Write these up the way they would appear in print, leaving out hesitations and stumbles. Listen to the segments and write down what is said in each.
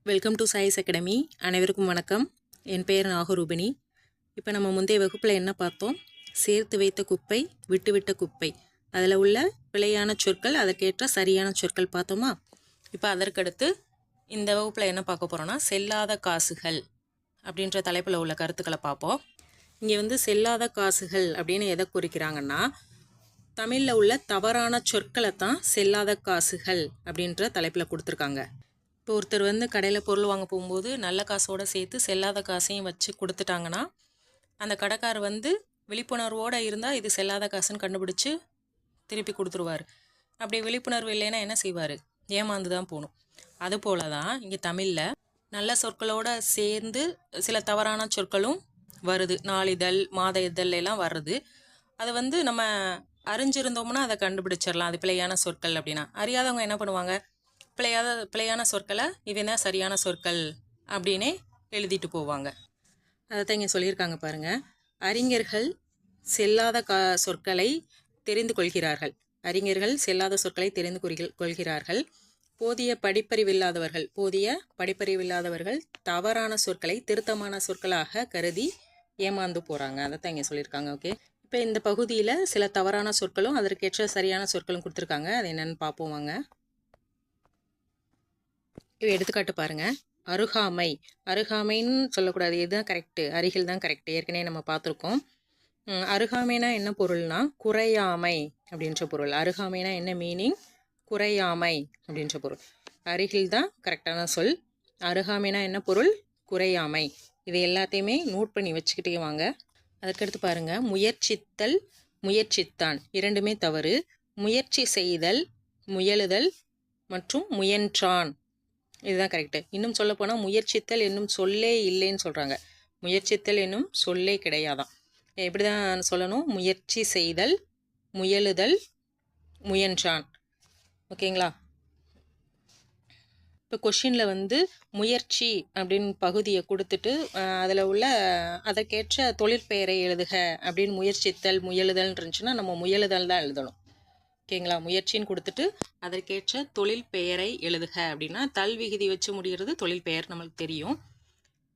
Welcome to choice academy. அனைவருக்கும் வணக்கம். என் பெயர் நாகரூபிணி. இப்போ நம்ம முந்தைய வகுப்பில் என்ன பார்த்தோம்? சேர்த்து வைத்த குப்பை, விட்டுவிட்ட குப்பை, அதில் உள்ள பிழையான சொற்கள், அதற்கேற்ற சரியான சொற்கள் பார்த்தோமா? இப்போ அதற்கடுத்து இந்த வகுப்பில் என்ன பார்க்க போகிறோன்னா, செல்லாத காசுகள் அப்படின்ற தலைப்பில் உள்ள கருத்துக்களை பார்ப்போம். இங்கே செல்லாத காசுகள் அப்படின்னு எதை குறிக்கிறாங்கன்னா, தமிழில் உள்ள தவறான சொற்களை தான் செல்லாத காசுகள் அப்படின்ற தலைப்பில் கொடுத்துருக்காங்க. இப்போ ஒருத்தர் கடையில் பொருள் வாங்க போகும்போது நல்ல காசோடு சேர்த்து செல்லாத காசையும் வச்சு கொடுத்துட்டாங்கன்னா, அந்த கடைக்காரர் விழிப்புணர்வோடு இருந்தால் இது செல்லாத காசுன்னு கண்டுபிடிச்சி திருப்பி கொடுத்துருவார். அப்படி விழிப்புணர்வு இல்லைன்னா என்ன செய்வார்? ஏமாந்து தான் போகணும். அதுபோல் தான் இங்கே தமிழில் நல்ல சொற்களோடு சேர்ந்து சில தவறான சொற்களும் வருது. நாளிதழ், மாத இதழ் எல்லாம் வருது. அதை நம்ம அறிஞ்சிருந்தோம்னா அதை கண்டுபிடிச்சிடலாம். அது பிழையான சொற்கள் அப்படின்னா. அறியாதவங்க என்ன பண்ணுவாங்க? பிழையான சொற்களை இவன் தான் சரியான சொற்கள் அப்படின்னே எழுதிட்டு போவாங்க. அதை தான் இங்கே சொல்லியிருக்காங்க பாருங்கள். அறிஞர்கள் செல்லாத சொற்களை தெரிந்து கொள்கிறார்கள். அறிஞர்கள் செல்லாத சொற்களை தெரிந்து கொள்கிறார்கள். போதிய படிப்பறிவில்லாதவர்கள் தவறான சொற்களை திருத்தமான சொற்களாக கருதி ஏமாந்து போகிறாங்க. அதை தான் இங்கே சொல்லியிருக்காங்க. ஓகே, இப்போ இந்த பகுதியில் சில தவறான சொற்களும் அதற்கேற்ற சரியான சொற்களும் கொடுத்துருக்காங்க. அது என்னென்னு பார்ப்போம் வாங்க. இது எடுத்துக்காட்டு பாருங்கள். அருகாமை, அருகாமைன்னு சொல்லக்கூடாது. இதுதான் கரெக்டு, அருகில் தான் கரெக்டு. ஏற்கனவே நம்ம பார்த்துருக்கோம். அருகாமைனா என்ன பொருள்னா குறையாமை அப்படின்ற பொருள். அருகாமைனா என்ன மீனிங்? குறையாமை அப்படின்ற பொருள். அருகில் தான் கரெக்டான சொல். அருகாமைனா என்ன பொருள்? குறையாமை. இது எல்லாத்தையுமே நோட் பண்ணி வச்சுக்கிட்டே வாங்க. அதற்கடுத்து பாருங்கள். முயற்சித்தல், முயற்சித்தான், இரண்டுமே தவறு. முயற்சி செய்தல், முயலுதல் மற்றும் முயன்றான், இதுதான் கரெக்டு. இன்னும் சொல்ல போனால் முயற்சித்தல் என்னும் சொல்லே இல்லைன்னு சொல்கிறாங்க. முயற்சித்தல் என்னும் சொல்லே கிடையாதான். எப்படி தான் சொல்லணும்? முயற்சி செய்தல், முயலுதல், முயன்றான். ஓகேங்களா? இப்போ கொஷினில் முயற்சி அப்படின்னு பகுதியை கொடுத்துட்டு அதில் உள்ள அதற்கேற்ற தொழிற்பெயரை எழுதுக அப்படின்னு முயற்சித்தல், முயலுதல் இருந்துச்சுன்னா நம்ம முயலுதல் தான் எழுதணும். ஓகேங்களா? முயற்சின்னு கொடுத்துட்டு அதற்கேற்ற தொழில் பெயரை எழுதுக அப்படின்னா தல் விகுதி வச்சு முடிகிறது தொழில் பெயர் நம்மளுக்கு தெரியும்.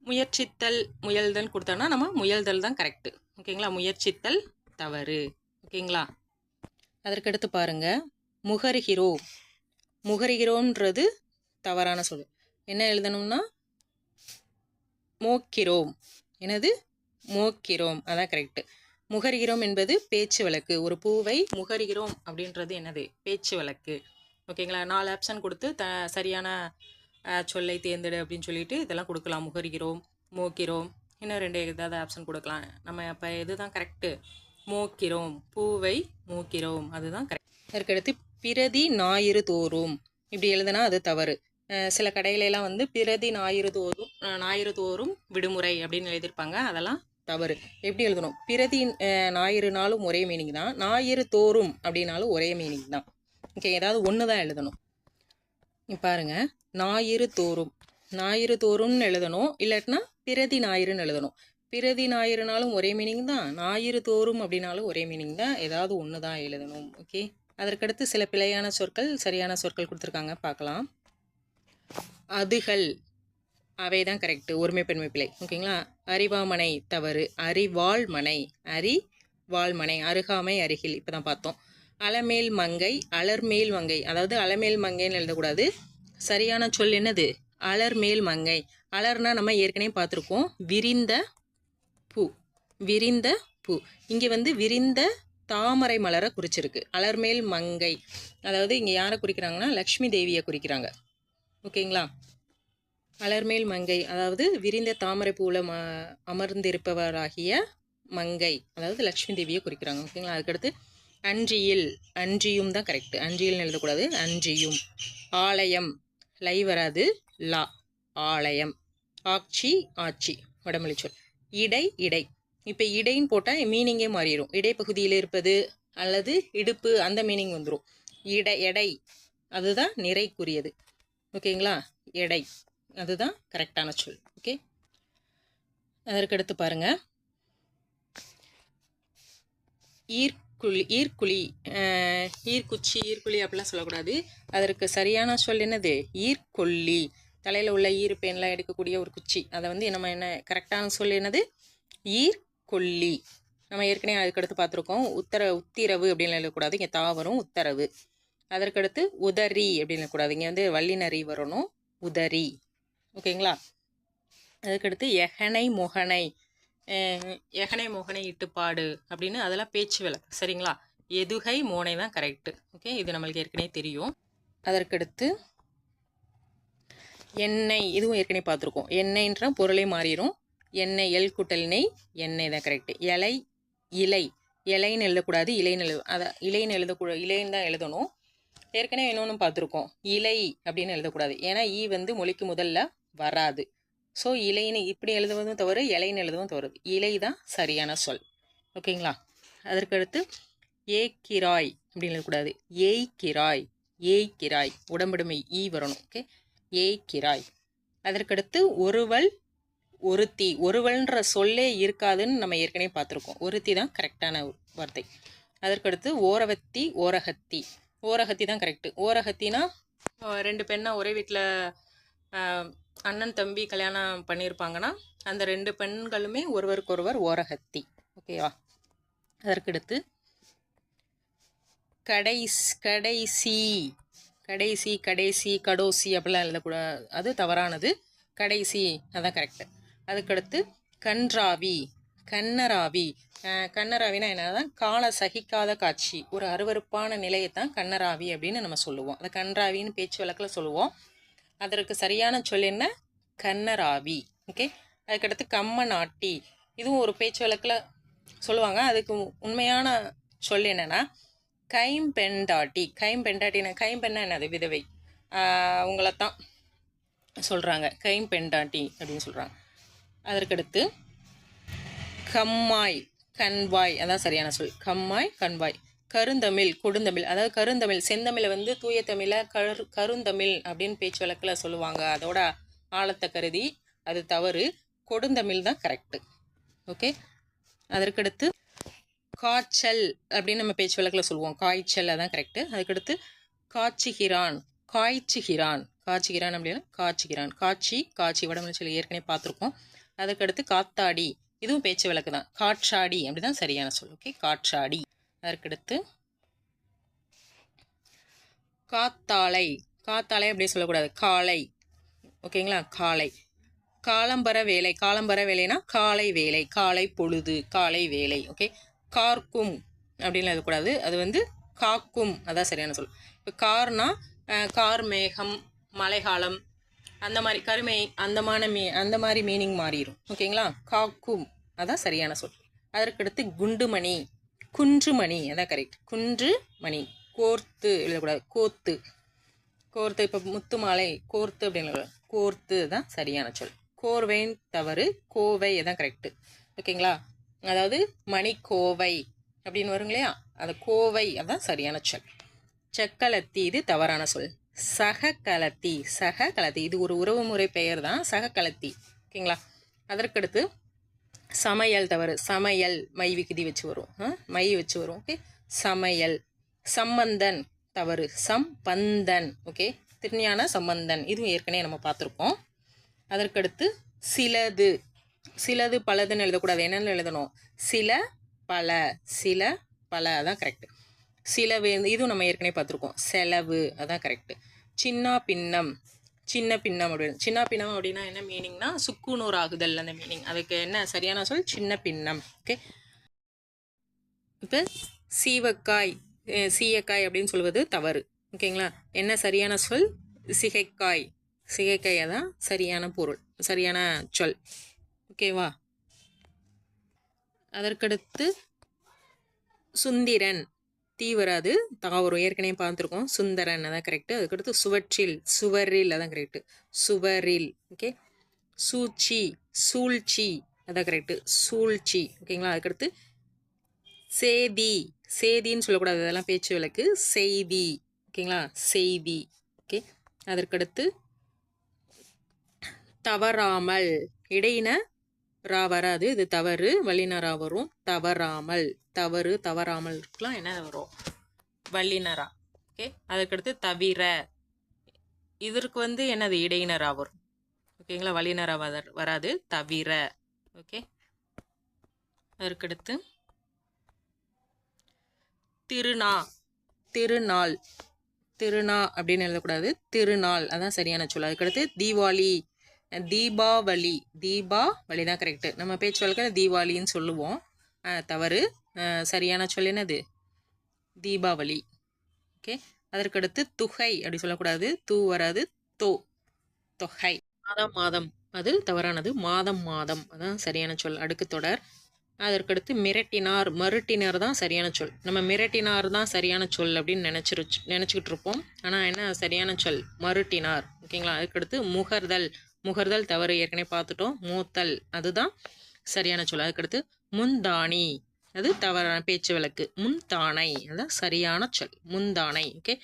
முயற்சித்தல், முயல்தல் கொடுத்தோன்னா நம்ம முயல்தல் தான் கரெக்டு. ஓகேங்களா? முயற்சித்தல் தவறு. ஓகேங்களா? அதற்கடுத்து பாருங்க. முகருகிறோம், முகருகிறோன்றது தவறான சொல். என்ன எழுதணும்னா மோக்கிறோம். என்னது? மோக்கிறோம், அதான் கரெக்டு. முகருகிறோம் என்பது பேச்சு வழக்கு. ஒரு பூவை முகருகிறோம் அப்படின்றது என்னது? பேச்சு வழக்கு. ஓகேங்களா? 4 ஆப்ஷன் கொடுத்து சரியான சொல்லை தேர்ந்தெடு அப்படின்னு சொல்லிட்டு இதெல்லாம் கொடுக்கலாம். முகருகிறோம், மோக்கிறோம், இன்னும் 2 ஏதாவது ஆப்ஷன் கொடுக்கலாம். நம்ம இப்போ இதுதான் கரெக்டு. மோக்கிறோம், பூவை மோக்கிறோம், அதுதான் கரெக்ட். அதற்கடுத்து பிரதி ஞாயிறு தோறும் இப்படி எழுதுனா அது தவறு. சில கடையிலெல்லாம் பிரதி ஞாயிறு தோறும் விடுமுறை அப்படின்னு எழுதியிருப்பாங்க. அதெல்லாம் தவறு. எப்படி எழுதணும்? பிரதி ஞாயிறு நாளும் ஒரே மீனிங் தான். ஞாயிறு தோறும் அப்படின்னாலும் ஒரே மீனிங் தான். ஓகே, ஏதாவது ஒன்று தான் எழுதணும். பாருங்க. ஞாயிறு தோறும், ஞாயிறு தோறும்னு எழுதணும். இல்லாட்டினா பிரதி ஞாயிறுன்னு எழுதணும். பிரதி ஞாயிறுனாலும் ஒரே மீனிங் தான், ஞாயிறு தோறும் அப்படின்னாலும் ஒரே மீனிங் தான். ஏதாவது ஒன்று தான் எழுதணும். ஓகே, அதற்கடுத்து சில பிழையான சொற்கள், சரியான சொற்கள் கொடுத்துருக்காங்க, பார்க்கலாம். அதுகள், அவை தான் கரெக்டு. ஒருமை பெண்மை பிழை. ஓகேங்களா? அறிவாமனை தவறு. அறிவாள்மனை, அறிவாள்மனை. அருகாமை, அருகில், இப்போ தான் பார்த்தோம். அலமேல் மங்கை, அலர்மேல் மங்கை. அதாவது அலமேல் மங்கைன்னு எழுதக்கூடாது. சரியான சொல் என்னது? அலர்மேல் மங்கை. அலர்னா நம்ம ஏற்கனவே பார்த்துருக்கோம். விரிந்த பூ, விரிந்த பூ. இங்கே விரிந்த தாமரை மலரை குறிச்சிருக்கு. அலர்மேல் மங்கை அதாவது இங்கே யாரை குறிக்கிறாங்கன்னா லக்ஷ்மி தேவியை குறிக்கிறாங்க. ஓகேங்களா? அலர்மேல் மங்கை அதாவது விரிந்த தாமரை பூவில் அமர்ந்திருப்பவராகிய மங்கை, அதாவது லக்ஷ்மி தேவியை குறிக்கிறாங்க. ஓகேங்களா? அதுக்கடுத்து அன்றியில், அன்றியும் தான் கரெக்டு. அன்றியில்னு எழுதக்கூடாது, அன்றியும். ஆலயம், லை வராது, லா, ஆலயம். ஆட்சி, ஆட்சி, வடமொழி சொல். இடை, இடை. இப்போ இடைன்னு போட்டால் மீனிங்கே மாறிடும். இடைப்பகுதியில் இருப்பது அல்லது இடுப்பு, அந்த மீனிங் வந்துடும். எடை அதுதான் நிறைக்குரியது. ஓகேங்களா? எடை அதுதான் கரெக்டான சொல். ஓகே, அதற்கடுத்து பாருங்க. ஈர்க்குழி, ஈர்க்குச்சி, ஈர்க்குழி அப்படிலாம் சொல்லக்கூடாது. அதற்கு சரியான சொல் என்னது? ஈர்க்கொல்லி. தலையில் உள்ள ஈர்ப்பேன்லாம் எடுக்கக்கூடிய ஒரு குச்சி. அதை வந்து நம்ம என்ன கரெக்டான சொல் என்னது? ஈர்க்கொல்லி. நம்ம ஏற்கனவே அதுக்கடுத்து பார்த்துருக்கோம். உத்திரவு அப்படின்னு எழுதக்கூடாது, இங்கே தா வரும், உத்தரவு. அதற்கடுத்து உதரி அப்படின்னு எழுதக்கூடாது, இங்கே வந்து வல்லினரி வரணும், உதரி. ஓகேங்களா? அதுக்கடுத்து எகனை முகனை, எகனை முகனை இட்டுப்பாடு அப்படின்னு அதெல்லாம் பேச்சு விளக்கு. சரிங்களா? எதுகை மோனை தான் கரெக்டு. ஓகே, இது நம்மளுக்கு ஏற்கனவே தெரியும். அதற்கடுத்து எண்ணெய், இதுவும் ஏற்கனவே பார்த்துருக்கோம். எண்ணெய்ன்ற பொருளே மாறிடும். எண்ணெய், எல் குட்டல் நெய், எண்ணெய் தான் கரெக்டு. இலை, இலை, இலைன்னு எழுதக்கூடாது, இலைன்னு இலைன்னு எழுதக்கூடாது, இலைன்னு தான் எழுதணும். ஏற்கனவே இன்னொன்று பார்த்துருக்கோம், இலை அப்படின்னு எழுதக்கூடாது, ஏன்னா ஈ வந்து மொழிக்கு முதல்ல வராது. ஸோ இலைன்னு இப்படி எழுதுவதும் தவறு, இலைன்னு எழுதுவதும் தவறு. இலை தான் சரியான சொல். ஓகேங்களா? அதற்கடுத்து ஏக்கிராய் அப்படின்னு எழுதக்கூடாது, ஏய்கிராய், ஏய்கிராய், உடம்புடுமை ஈ வரணும். ஓகே, ஏய்கிராய். அதற்கடுத்து ஒருவள், ஒருத்தி. ஒருவள்ன்ற சொல்லே இருக்காதுன்னு நம்ம ஏற்கனவே பார்த்துருக்கோம். ஒருத்தி தான் கரெக்டான வார்த்தை. அதற்கடுத்து ஓரவத்தி, ஓரகத்தி. ஓரகத்தி தான் கரெக்டு. ஓரகத்தினா 2 பெண்ணை ஒரே வீட்டில் அண்ணன் தம்பி கல்யாணம் பண்ணியிருப்பாங்கன்னா அந்த 2 பெண்களுமே ஒருவருக்கொருவர் ஓரகத்தி. ஓகேவா? அதற்கடுத்து கடைசி, கடைசி, கடைசி, கடோசி அப்படிலாம் எழுதக்கூடாது, அது தவறானது. கடைசி அதான் கரெக்டு. அதுக்கடுத்து கன்றாவி, கண்ணராவி. கண்ணராவினா என்னதான்? காண சகிக்காத காட்சி, ஒரு அருவருப்பான நிலையைத்தான் கண்ணராவி அப்படின்னு நம்ம சொல்லுவோம். அதை கன்றாவின்னு பேச்சு வழக்கில் சொல்லுவோம். அதற்கு சரியான சொல் என்ன? கண்ணராவி. ஓகே. அதுக்கடுத்து கம்மநாட்டி, இதுவும் ஒரு பேச்சு வழக்கில் சொல்லுவாங்க. அதுக்கு உண்மையான சொல் என்னன்னா கைம்பெண்டாட்டி. கைம்பெண்டாட்டினா, கைம்பெண்ணா என்னது? விதவை. அவங்களத்தான் சொல்கிறாங்க கைம்பெண்டாட்டி அப்படின்னு சொல்கிறாங்க. அதற்கடுத்து கம்மாய், கண்வாய், அதான் சரியான சொல். கம்மாய், கண்வாய். கருந்தமிழ், கொடுந்தமிழ். அதாவது கருந்தமிழ், செந்தமிழை வந்து தூய தமிழை கருந்தமிழ் அப்படின்னு பேச்சு வழக்கில் சொல்லுவாங்க. அதோட ஆழத்தை கருதி அது தவறு. கொடுந்தமிழ் தான் கரெக்டு. ஓகே. அதற்கடுத்து காய்ச்சல் அப்படின்னு நம்ம பேச்சு வழக்கில் சொல்லுவோம். காய்ச்சல் அதான் கரெக்டு. அதுக்கடுத்து காய்ச்சுகிறான், காய்ச்சுகிறான், காய்ச்சுகிறான் அப்படின்னா காய்ச்சுகிறான். காட்சி, காட்சி, வடமொழி சொல்லி ஏற்கனவே பார்த்துருக்கோம். அதற்கடுத்து காத்தாடி, இதுவும் பேச்சு வழக்கு தான். காற்றாடி அப்படிதான் சரியான சொல். ஓகே, காற்றாடி. அதற்கடுத்து காத்தாலை. காத்தாலை அப்படியே சொல்லக்கூடாது, காலை. ஓகேங்களா? காலை. காலம்பர வேலை. காலம்பர வேலைனா காலை வேலை, காலை பொழுது, காலை வேலை. ஓகே. கார்க்கும் அப்படின்னு எழுதக்கூடாது, அது வந்து காக்கும், அதான் சரியான சொல். இப்போ கார்னா கார், மேகம், மழைக்காலம், அந்த மாதிரி கருமை, அந்த மாதிரி மீனிங் மாறிடும். ஓகேங்களா? காக்கும் அதான் சரியான சொல். அதற்கடுத்து குண்டுமணி, குன்றுமணி, அதான் கரெக்ட். குன்று மணி. கோர்த்து எழுதக்கூடாது, கோத்து. கோர்த்து, இப்போ முத்து மாலை கோர்த்து அப்படின்னு கோர்த்து தான் சரியான சொல். கோர்வைன்னு தவறு, கோவை தான் கரெக்டு. ஓகேங்களா? அதாவது மணிக்கோவை அப்படின்னு வரும் இல்லையா, அது கோவை அதான் சரியான சொல். செக்கலத்தி, இது தவறான சொல். சககலத்தி, சககலத்தி, இது ஒரு உறவுமுறை பெயர் தான், சககலத்தி. ஓகேங்களா? அதற்கடுத்து சமையல் தவறு. சமையல் மை விகுதி வச்சு வரும், மை வச்சு வரும். ஓகே. சமையல். சம்பந்தன் தவறு, சம்பந்தன். ஓகே. திருஞான சம்பந்தன், இதுவும் ஏற்கனவே நம்ம பார்த்துருக்கோம். அதற்கடுத்து சிலது. சிலது பலதுன்னு எழுதக்கூடாது, என்னென்னு எழுதணும்? சில பல, சில பல, அதான் கரெக்டு. சிலவு, இதுவும் நம்ம ஏற்கனவே பார்த்துருக்கோம். செலவு, அதான் கரெக்டு. சின்ன பின்னம், சின்ன பின்னம் அப்படின்னு. சின்ன பின்னம் அப்படின்னா என்ன மீனிங்னா சுக்குநூறு ஆகுதல், அந்த மீனிங். அதுக்கு என்ன சரியான சொல்? சின்ன பின்னம். ஓகே. இப்போ சீவக்காய், சீயக்காய் அப்படின்னு சொல்வது தவறு. ஓகேங்களா? என்ன சரியான சொல்? சிகைக்காய். சிகைக்காய் தான் சரியான பொருள், சரியான சொல். ஓகேவா? அதற்கடுத்து சுந்திரன், தீ வராது, தாவரம், ஏற்கனவே பார்த்துருக்கோம். சுந்தரன் அதான் கரெக்டு. அதுக்கடுத்து சுவற்றில், சுவரில், அதான் கரெக்டு. சுவரில். ஓகே. சூழ்ச்சி, சூழ்ச்சி, அதான் கரெக்டு. சூழ்ச்சி. ஓகேங்களா? அதுக்கடுத்து சேதி. சேதின்னு சொல்லக்கூடாது, அதெல்லாம் பேச்சு வழக்கு. செய்தி. ஓகேங்களா? செய்தி. ஓகே. அதற்கடுத்து தவறாமல், இடையின ரா வராது, இது தவறு, வல்லினரா வரும். தவறாமல், தவறு, தவறாமல் இருக்கலாம், என்ன வரும்? வல்லினரா. ஓகே. அதுக்கடுத்து தவிர, இதற்கு வந்து என்னது இடையினரா வரும். ஓகேங்களா, வல்லினரா வராது, தவிர. ஓகே, அதற்கடுத்து திருநா, திருநாள், திருநா அப்படின்னு எழுதக்கூடாது, திருநாள் அதான் சரியான சொல். அதுக்கடுத்து தீபாவளி, தீபாவளி, தீபாவளி தான் கரெக்டு. நம்ம பேச்சு வழக்கில் தீபாவளின்னு சொல்லுவோம், தவறு. சரியான சொல் என்னது, தீபாவளி. ஓகே, அதற்கடுத்து துகை அப்படி சொல்லக்கூடாது, தூ வராது, தோ, தொகை. மாதம் மாதம் அது தவறானது, மாதம் மாதம் அதான் சரியான சொல். அடுக்கு தொடர். அதற்கடுத்து மிரட்டினார், மருட்டினார் தான் சரியான சொல். நம்ம மிரட்டினார் தான் சரியான சொல் அப்படின்னு நினச்சிக்கிட்டு இருப்போம். ஆனால் என்ன சரியான சொல், மருட்டினார். ஓகேங்களா, அதுக்கடுத்து முகர்தல், முகர்தல் தவறு, ஏற்கனவே பார்த்துட்டோம். மூத்தல் அதுதான் சரியான சொல். அதுக்கடுத்து முந்தாணி, அது தவறான பேச்சு வழக்கு. முந்தானை அதுதான் சரியான சொல், முந்தானை. ஓகே,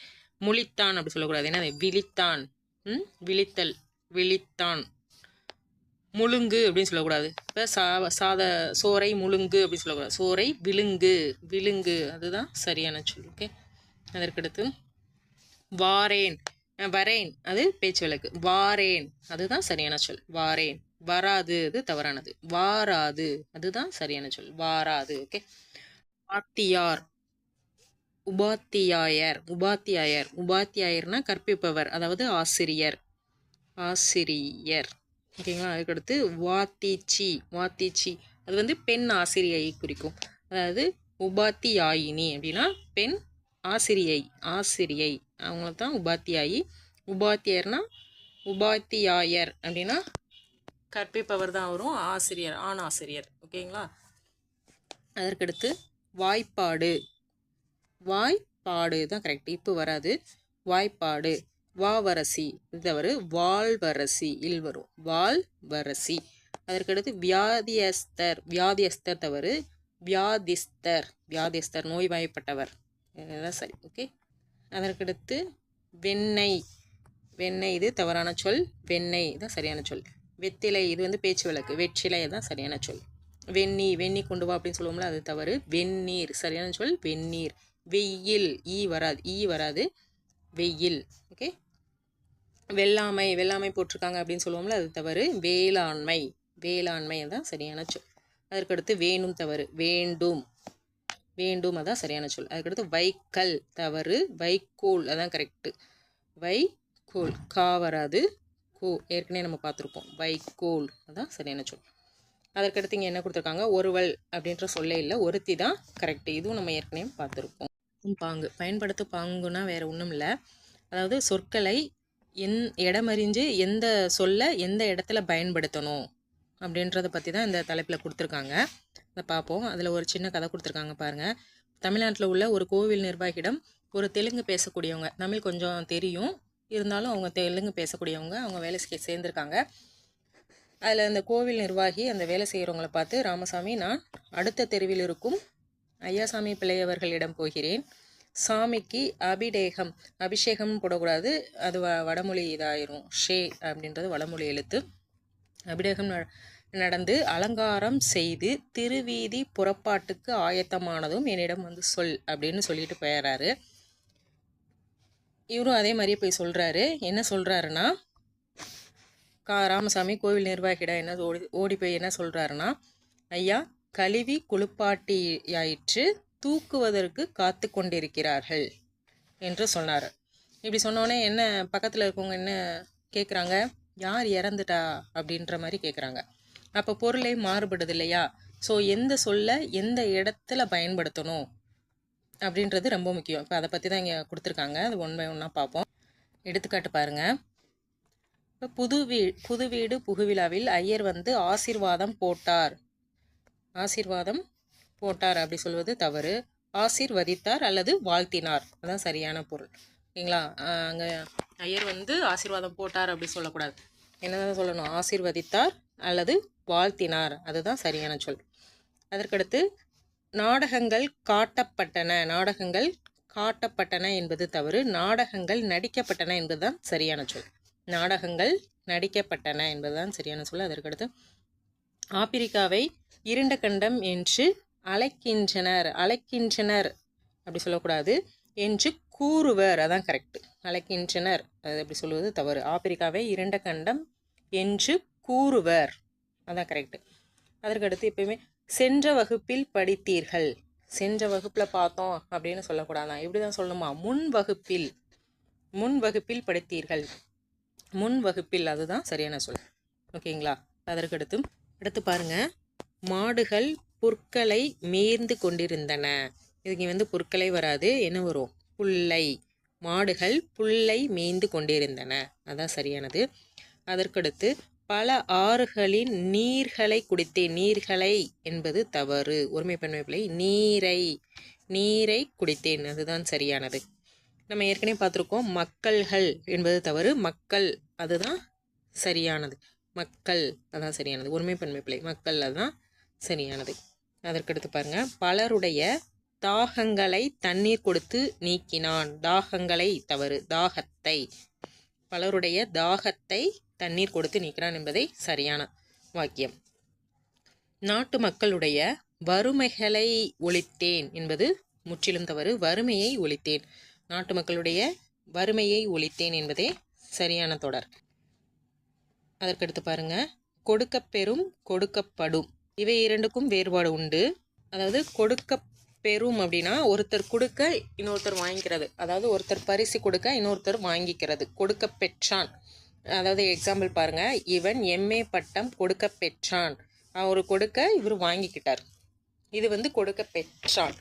முழித்தான் அப்படி சொல்லக்கூடாது, என்ன விழித்தான். விழித்தல், விழித்தான். முழுங்கு அப்படின்னு சொல்லக்கூடாது. இப்போ சோறை முழுங்கு அப்படின்னு சொல்லக்கூடாது, சோறை விழுங்கு, விழுங்கு அதுதான் சரியான சொல். ஓகே, அதற்கடுத்து வாரேன், வரேன் அது பேச்சு வழக்கு. வாரேன் அதுதான் சரியான சொல், வாரேன். வராது அது தவறானது, வாராது அதுதான் சரியான சொல், வாராது. ஓகே, வாத்தியார், உபாத்தியாயர், உபாத்தியாயர், உபாத்தியாயர்னா கற்பிப்பவர், அதாவது ஆசிரியர், ஆசிரியர். ஓகேங்களா, அதுக்கடுத்து வாத்திச்சி, வாத்திச்சி அது வந்து பெண் ஆசிரியை குறிக்கும். அதாவது உபாத்தியாயினி அப்படின்னா பெண் ஆசிரியை, ஆசிரியை அவங்கள தான் உபாத்தியாயி. உபாத்தியர்னா, உபாத்தியாயர் அப்படின்னா கற்பிப்பவர் தான் வரும், ஆசிரியர், ஆண் ஆசிரியர். ஓகேங்களா, அதற்கடுத்து வாய்ப்பாடு, வாய்ப்பாடு தான் கரெக்ட், இப்போ வராது, வாய்ப்பாடு. வாவரசி இது தவறு, வால்வரசி இல் வரும், வால்வரசி. அதற்கடுத்து வியாதியஸ்தர், வியாதியஸ்தர் தவறு, வியாதிஸ்தர், வியாதிஸ்தர் நோய்வாய்ப்பட்டவர், இதுதான் சரி. ஓகே, அதற்கடுத்து வெண்ணெய், வெண்ணெய் இது தவறான சொல், வெண்ணெய் தான் சரியான சொல். வெத்திலை இது வந்து பேச்சு வழக்கு, வெற்றிலை தான் சரியான சொல். வெந்நீ, வெந்நீ கொண்டு வா அப்படின்னு சொல்லுவோம்ல, அது தவறு, வெந்நீர் சரியான சொல், வெந்நீர். வெயில், ஈ வராது, வெயில். ஓகே, வெள்ளாமை, வெள்ளாமை போட்டிருக்காங்க அப்படின்னு சொல்லுவோம்ல, அது தவறு, வேளாண்மை, வேளாண்மை அதான் சரியான சொல். அதற்கடுத்து வேணும் தவறு, வேண்டும், வேண்டும் அதான் சரியான சொல். அதுக்கடுத்து வைக்கல் தவறு, வைக்கோல் அதான் கரெக்டு, வைக்கோல். கா வராது, கோ ஏற்கனவே நம்ம பார்த்துருப்போம், வைக்கோல் அதான் சரியான சொல். அதற்கடுத்து இங்கே என்ன கொடுத்துருக்காங்க, ஒருவள் அப்படின்ற சொல்லே இல்லை, ஒருத்தி தான் கரெக்டு, இதுவும் நம்ம ஏற்கனவே பார்த்துருப்போம். பாங்கு, பயன்படுத்து பாங்குன்னா வேறு ஒன்றும் இல்லை, அதாவது சொற்களை இடமறிஞ்சு எந்த சொல்ல எந்த இடத்துல பயன்படுத்தணும் அப்படின்றத பற்றி தான் இந்த தலைப்பில் கொடுத்துருக்காங்க. அதை பார்ப்போம். அதில் ஒரு சின்ன கதை கொடுத்துருக்காங்க பாருங்கள். தமிழ்நாட்டில் உள்ள ஒரு கோவில் நிர்வாகியிடம் ஒரு தெலுங்கு பேசக்கூடியவங்க, தமிழ் கொஞ்சம் தெரியும் இருந்தாலும் அவங்க தெலுங்கு பேசக்கூடியவங்க, அவங்க வேலை சேர்ந்துருக்காங்க. அதில் அந்த கோவில் நிர்வாகி அந்த வேலை செய்கிறவங்களை பார்த்து, ராமசாமி, நான் அடுத்த தெருவில் இருக்கும் ஐயாசாமி பிள்ளையவர்களிடம் போகிறேன், சாமிக்கு அபிஷேகம் போடக்கூடாது, அது வடமொழி இதாயிரும், ஷே அப்படின்றது வடமொழி எழுத்து. அபிஷேகம் நடந்து அலங்காரம் செய்து திருவீதி புறப்பாட்டுக்கு ஆயத்தமானதும் என்னிடம் வந்து சொல் அப்படின்னு சொல்லிட்டு போயிடுறாரு. இவரும் அதே மாதிரியே போய் சொல்கிறாரு. என்ன சொல்கிறாருன்னா, ராமசாமி கோவில் நிர்வாகியிடம் என்ன ஓடி போய் என்ன சொல்கிறாருன்னா, ஐயா, கழுவி குளிப்பாட்டியாயிற்று, தூக்குவதற்கு காத்து கொண்டிருக்கிறார்கள் என்று சொன்னார். இப்படி சொன்னோடனே என்ன பக்கத்தில் இருக்கவங்க என்ன கேட்குறாங்க, யார் இறந்துட்டா அப்படின்ற மாதிரி கேட்குறாங்க. அப்போ பொருளே மாறுபடுது இல்லையா? ஸோ எந்த சொல்ல எந்த இடத்துல பயன்படுத்தணும் அப்படின்றது ரொம்ப முக்கியம். இப்போ அதை பற்றி தான் இங்கே கொடுத்துருக்காங்க, அது ஒன் பை ஒன்னாக பார்ப்போம். எடுத்துக்காட்டு பாருங்கள். இப்போ புது வீடு புகுவிழாவில் ஐயர் வந்து ஆசீர்வாதம் போட்டார், ஆசீர்வாதம் போட்டார் அப்படி சொல்வது தவறு, ஆசீர்வதித்தார் அல்லது வாழ்த்தினார் அதான் சரியான பொருள். ஓகேங்களா, அங்கே ஐயர் வந்து ஆசீர்வாதம் போட்டார் அப்படி சொல்லக்கூடாது, என்னதான் சொல்லணும், ஆசீர்வதித்தார் அல்லது வாழ்த்தினார் அதுதான் சரியான சொல். அதற்கடுத்து நாடகங்கள் காட்டப்பட்டன, நாடகங்கள் காட்டப்பட்டன என்பது தவறு, நாடகங்கள் நடிக்கப்பட்டன என்பதுதான் சரியான சொல், நாடகங்கள் நடிக்கப்பட்டன என்பதுதான் சரியான சொல். அதற்கடுத்து ஆப்பிரிக்காவை இருண்ட கண்டம் என்று அழைக்கின்றனர், அழைக்கின்றனர் அப்படி சொல்லக்கூடாது, என்று கூறுவர், அதான் கரெக்ட். அழைக்கின்றனர், அது எப்படி சொல்லுவது தவறு. ஆப்பிரிக்காவை இரண்ட கண்டம் என்று கூறுவர், அதான் கரெக்ட். அதற்கடுத்து எப்பயுமே சென்ற வகுப்பில் படித்தீர்கள், சென்ற வகுப்பில் பார்த்தோம் அப்படின்னு சொல்லக்கூடாதான். எப்படி தான் சொல்லணுமா, முன் வகுப்பில் படித்தீர்கள், முன் வகுப்பில், அதுதான் சரியான சொல். ஓகேங்களா. அடுத்து பாருங்க, மாடுகள் புற்களை மேய்ந்து கொண்டிருந்தன. இதுக்கு புற்களை வராது, என்ன வரும், புல்லை. மாடுகள் புல்லை மேய்ந்து கொண்டிருந்தன, அதான் சரியானது. அதற்கடுத்து பல ஆறுகளின் நீர்களை குடித்தேன். நீர்களை என்பது தவறு, ஒருமை பன்மை பிழை. நீரை குடித்தேன், அதுதான் சரியானது. நம்ம ஏற்கனவே பார்த்துருக்கோம், மக்கள்கள் என்பது தவறு, மக்கள் அதுதான் சரியானது. மக்கள் அதான் சரியானது, ஒருமை பன்மை பிழை. மக்கள் அதுதான் சரியானது. அதற்கடுத்து பாருங்க, பலருடைய தாகங்களை தண்ணீர் கொடுத்து நீக்கினான். தாகங்களை தவறு, தாகத்தை. பலருடைய தாகத்தை தண்ணீர் கொடுத்து நீக்கிறான் என்பதை சரியான வாக்கியம். நாட்டு மக்களுடைய வறுமைகளை ஒழித்தேன் என்பது முற்றிலும் தவறு, வறுமையை ஒழித்தேன். நாட்டு மக்களுடைய வறுமையை ஒழித்தேன் என்பதே சரியான தொடர். அதற்கடுத்து பாருங்க, கொடுக்கப்பெறும் கொடுக்கப்படும், இவை இரண்டுக்கும் வேறுபாடு உண்டு. அதாவது கொடுக்க பெறும் அப்படின்னா ஒருத்தர் கொடுக்க இன்னொருத்தர் வாங்கிக்கிறது, அதாவது ஒருத்தர் பரிசு கொடுக்க இன்னொருத்தர் வாங்கிக்கிறது. கொடுக்க பெற்றான், அதாவது எக்ஸாம்பிள் பாருங்க, இவன் எம்ஏ பட்டம் கொடுக்க பெற்றான், அவர் கொடுக்க இவர் வாங்கிக்கிட்டார். இது கொடுக்க பெற்றான்.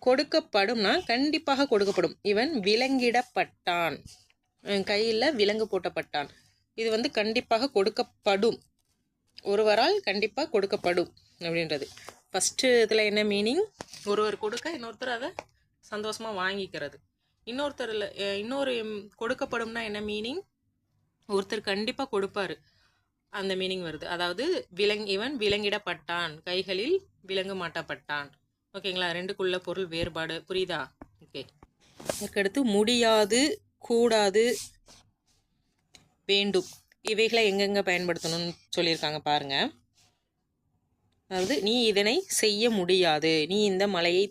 கொடுக்கப்படும்னா கண்டிப்பாக கொடுக்கப்படும். இவன் விலங்கிடப்பட்டான், கையில் விலங்கு போட்டப்பட்டான். இது கண்டிப்பாக கொடுக்கப்படும், ஒருவரால் கண்டிப்பாக கொடுக்கப்படும் அப்படின்றது. ஃபஸ்ட்டு இதில் என்ன மீனிங், ஒருவர் கொடுக்க இன்னொருத்தர் அதை சந்தோஷமாக வாங்கிக்கிறது. இன்னொரு கொடுக்கப்படும்னா என்ன மீனிங், ஒருத்தர் கண்டிப்பாக கொடுப்பாரு, அந்த மீனிங் வருது. அதாவது இவன் விலங்கிடப்பட்டான், கைகளில் விலங்கு மாட்டப்பட்டான். ஓகேங்களா, ரெண்டுக்குள்ள பொருள் வேறுபாடு புரியுதா? ஓகே. அதுக்கடுத்து முடியாது, கூடாது, வேண்டும், இவைகளை எங்கெங்கே பயன்படுத்தணும்னு சொல்லியிருக்காங்க பாருங்க. அதாவது நீ இதனை செய்ய முடியாது, நீ இந்த மலையை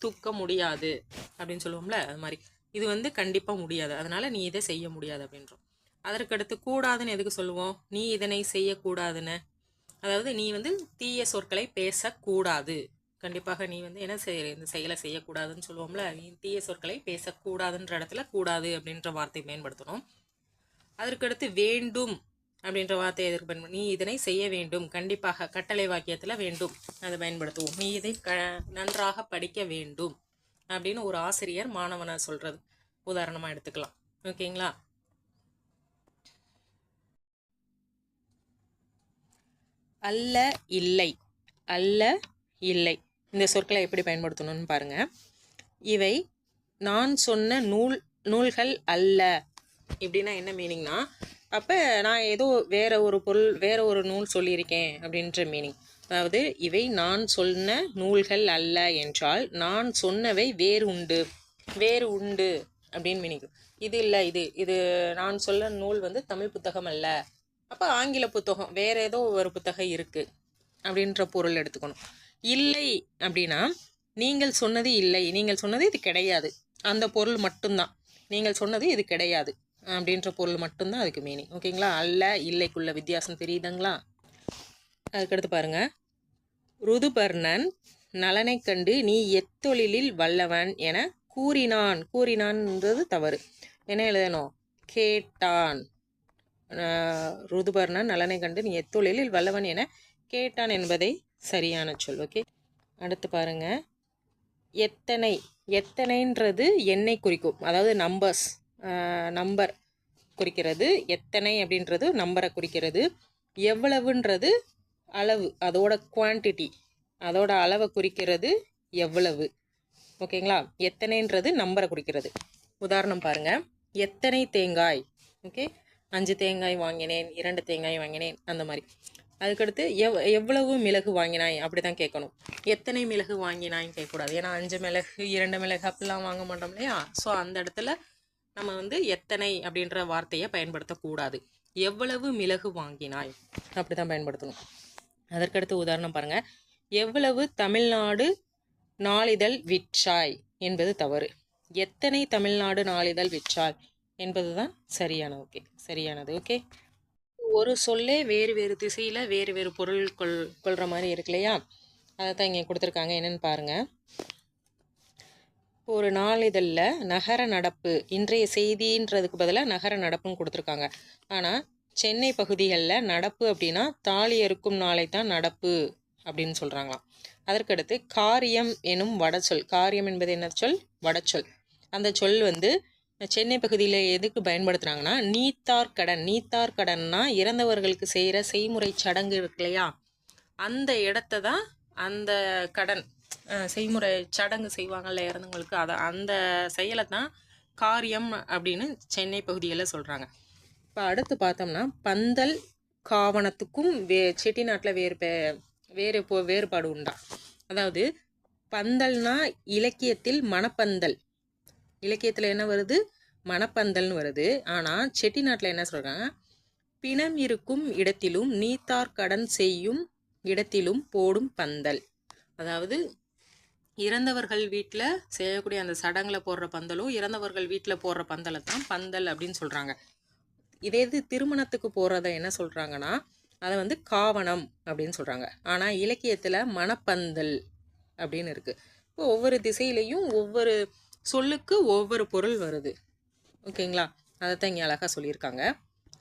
தூக்க முடியாது அப்படின்னு சொல்லுவோம்ல, அது மாதிரி இது கண்டிப்பாக முடியாது, அதனால நீ இதை செய்ய முடியாது அப்படின்றோம். அதற்கடுத்து கூடாதுன்னு எதுக்கு சொல்லுவோம், நீ இதனை செய்யக்கூடாதுன்னு. அதாவது நீ தீய சொற்களை பேசக்கூடாது, கண்டிப்பாக நீ என்ன இந்த செயலை செய்யக்கூடாதுன்னு சொல்லுவோம்ல, நீ தீய சொற்களை பேசக்கூடாதுன்ற இடத்துல கூடாது அப்படின்ற வார்த்தை பயன்படுத்தணும். அதற்கடுத்து வேண்டும் அப்படின்ற வார்த்தையை எதற்கு பயன்படுத்தும், நீ இதனை செய்ய வேண்டும், கண்டிப்பாக கட்டளை வாக்கியத்தில் வேண்டும் அதை பயன்படுத்துவோம். நீ இதை நன்றாக படிக்க வேண்டும் அப்படின்னு ஒரு ஆசிரியர் மாணவனை சொல்கிறது உதாரணமாக எடுத்துக்கலாம். ஓகேங்களா. அல்ல இல்லை, அல்ல இல்லை, இந்த சொற்களை எப்படி பயன்படுத்தணும்னு பாருங்க. இவை நான் சொன்ன நூல்கள் அல்ல, இப்படின்னா என்ன மீனிங்னா, அப்போ நான் ஏதோ வேற ஒரு நூல் சொல்லியிருக்கேன் அப்படின்ற மீனிங். அதாவது இவை நான் சொன்ன நூல்கள் அல்ல என்றால் நான் சொன்னவை வேறு உண்டு அப்படின்னு மீனிங். இது இல்லை, இது நான் சொல்ல நூல் தமிழ் புத்தகம் அல்ல, அப்போ ஆங்கில புத்தகம் வேற ஏதோ ஒரு புத்தகம் இருக்கு அப்படின்ற பொருள் எடுத்துக்கணும். இல்லை அப்படின்னா நீங்கள் சொன்னது இல்லை, நீங்கள் சொன்னது இது கிடையாது, அந்த பொருள் மட்டும்தான். நீங்கள் சொன்னது இது கிடையாது அப்படின்ற பொருள் மட்டும்தான் அதுக்கு மீனிங். ஓகேங்களா. அல்ல இல்லைக்குள்ள வித்தியாசம் தெரியுதுங்களா. அதுக்கடுத்து பாருங்க, ருதுபர்ணன் நலனை கண்டு நீ எத்தொழிலில் வல்லவன் என கூறினான்ன்றது தவறு. என்ன எழுதணும், கேட்டான். ருதுபர்ணன் நலனை கண்டு நீ எத்தொழிலில் வல்லவன் என கேட்டான் என்பதை சரியான சொல். ஓகே. அடுத்து பாருங்க, எத்தனைன்றது எண்ணை குறிக்கும், அதாவது நம்பர் குறிக்கிறது. எத்தனை அப்படின்றது நம்பரை குறிக்கிறது. எவ்வளவுன்றது அளவு, அதோட குவான்டிட்டி, அதோட அளவை குறிக்கிறது எவ்வளவு. ஓகேங்களா. எத்தனைன்றது நம்பரை குறிக்கிறது. உதாரணம் பாருங்க, எத்தனை தேங்காய், ஓகே, 5 தேங்காய் வாங்கினேன், 2 தேங்காய் வாங்கினேன், அந்த மாதிரி. அதுக்கடுத்து எவ்வளவு மிளகு வாங்கினாய் அப்படி தான் கேட்கணும். எத்தனை மிளகு வாங்கினாய்ன்னு கேட்கக்கூடாது, ஏன்னா 5 மிளகு 2 மிளகு அப்படிலாம் வாங்க மாட்டோம் இல்லையா. ஸோ அந்த இடத்துல நம்ம எத்தனை அப்படின்ற வார்த்தையை பயன்படுத்தக்கூடாது. எவ்வளவு மிளகு வாங்கினாய் அப்படி தான் பயன்படுத்தணும். அதற்கடுத்து உதாரணம் பாருங்கள், எவ்வளவு தமிழ்நாடு நாளிதழ் விற்றாய் என்பது தவறு. எத்தனை தமிழ்நாடு நாளிதழ் விற்றாள் என்பதுதான் சரியானது. சரியானது. ஓகே. ஒரு சொல்லே வேறு வேறு திசையில் வேறு வேறு பொருள் கொள்கிற மாதிரி இருக்கு இல்லையா? அதை தான் இங்கே கொடுத்துருக்காங்க. என்னென்னு பாருங்கள். ஒரு நாளிதழில் நகர நடப்பு, இன்றைய செய்தின்றதுக்கு பதிலாக நகர நடப்புன்னு கொடுத்துருக்காங்க. ஆனால் சென்னை பகுதிகளில் நடப்பு அப்படின்னா தாலி அறுக்கும் நாளை தான் நடப்பு அப்படின்னு சொல்கிறாங்களாம். அதற்கடுத்து காரியம் எனும் வடச்சொல். காரியம் என்பது என்ன சொல்? வடச்சொல். அந்த சொல் வந்து சென்னை பகுதியில் எதுக்கு பயன்படுத்துகிறாங்கன்னா நீத்தார்கடன். நீத்தார்கடன்னா இறந்தவர்களுக்கு செய்கிற செய்முறை சடங்கு இருக்கு இல்லையா? அந்த இடத்த தான் அந்த கடன் செய்முறை சடங்கு செய்வாங்கள்ல இறந்தவங்களுக்கு, அந்த செயலை தான் காரியம் அப்படின்னு சென்னை பகுதிகளில் சொல்கிறாங்க. இப்போ அடுத்து பார்த்தோம்னா பந்தல் காவணத்துக்கும் செட்டிநாட்டில் வேறுபாடு உண்டா? அதாவது பந்தல்னா இலக்கியத்தில் மணப்பந்தல், இலக்கியத்தில் என்ன வருது? மணப்பந்தல்னு வருது. ஆனால் செட்டிநாட்டில் என்ன சொல்கிறாங்க? பிணம் இருக்கும் இடத்திலும் நீத்தார் கடன் செய்யும் இடத்திலும் போடும் பந்தல். அதாவது இறந்தவர்கள் வீட்டில் செய்யக்கூடிய அந்த சடங்கில் போடுற பந்தலும் இறந்தவர்கள் வீட்டில் போடுற பந்தலை தான் பந்தல் அப்படின்னு சொல்கிறாங்க. இதே இது திருமணத்துக்கு போகிறத என்ன சொல்கிறாங்கன்னா அதை வந்து காவணம் அப்படின்னு சொல்கிறாங்க. ஆனால் இலக்கியத்தில் மணப்பந்தல் அப்படின்னு இருக்குது. இப்போ ஒவ்வொரு திசையிலையும் ஒவ்வொரு சொல்லுக்கு ஒவ்வொரு பொருள் வருது. ஓகேங்களா? அதை தான் இங்கே அழகாக சொல்லியிருக்காங்க.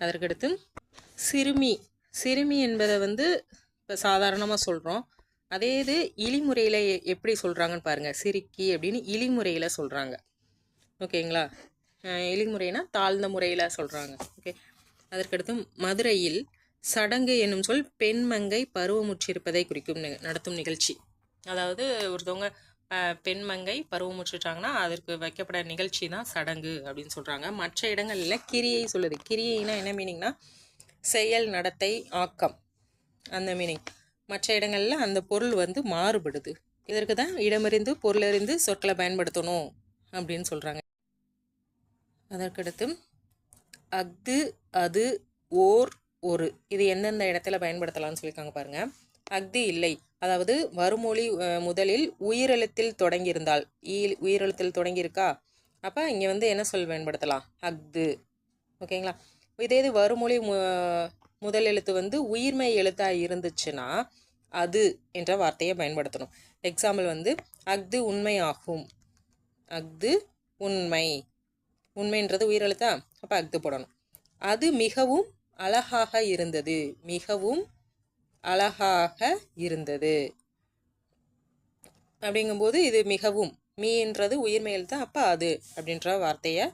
அதற்கடுத்து சிறுமி. சிறுமி என்பதை வந்து இப்போ சாதாரணமாக சொல்கிறோம். அதே இது இழிமுறையில் எப்படி சொல்கிறாங்கன்னு பாருங்கள். சிறுக்கி அப்படின்னு இழிமுறையில் சொல்கிறாங்க. ஓகேங்களா? இழிமுறைனா தாழ்ந்த முறையில் சொல்கிறாங்க. ஓகே. அதற்கடுத்து மதுரையில் சடங்கு என்னும் சொல் பெண்மங்கை பருவமுற்றிருப்பதை குறிக்கும் நடத்தும் நிகழ்ச்சி. அதாவது ஒருத்தவங்க பெண்மங்கை பருவமுற்றுட்டாங்கன்னா அதற்கு வைக்கப்பட நிகழ்ச்சி தான் சடங்கு அப்படின்னு சொல்கிறாங்க. மற்ற இடங்களில் கிரியை சொல்லுது. கிரியைனா என்ன மீனிங்னா செயல், நடத்தை, ஆக்கம், அந்த மீனிங். மற்ற இடங்களில் அந்த பொருள் வந்து மாறுபடுது. இதற்கு தான் இடமறிந்து பொருளறிந்து சொற்களை பயன்படுத்தணும் அப்படின்னு சொல்கிறாங்க. அதற்கடுத்து அஃது, அது, ஓர், ஒரு, இது எந்தெந்த இடத்துல பயன்படுத்தலாம்னு சொல்லியிருக்காங்க பாருங்கள். அஃது இல்லை, அதாவது வருமொழி முதலில் உயிரெழுத்தில் தொடங்கியிருந்தால், உயிரெழுத்தில் தொடங்கியிருக்கா, அப்போ இங்கே வந்து என்ன சொல் பயன்படுத்தலாம்? அஃது. ஓகேங்களா? இதே இது வருமொழி முதல் எழுத்து வந்து உயிர்மை எழுத்தாக இருந்துச்சுன்னா அது என்ற வார்த்தையை பயன்படுத்தணும். எக்ஸாம்பிள் வந்து அஃது உண்மை ஆகும். அஃது உண்மை. உண்மைன்றது உயிரெழுத்தா, அப்போ அஃது போடணும். அது மிகவும் அழகாக இருந்தது. மிகவும் அழகாக இருந்தது அப்படிங்கும்போது இது மிகவும், மீன்றது உயிர்மை எழுத்தா, அப்போ அது அப்படின்ற வார்த்தையை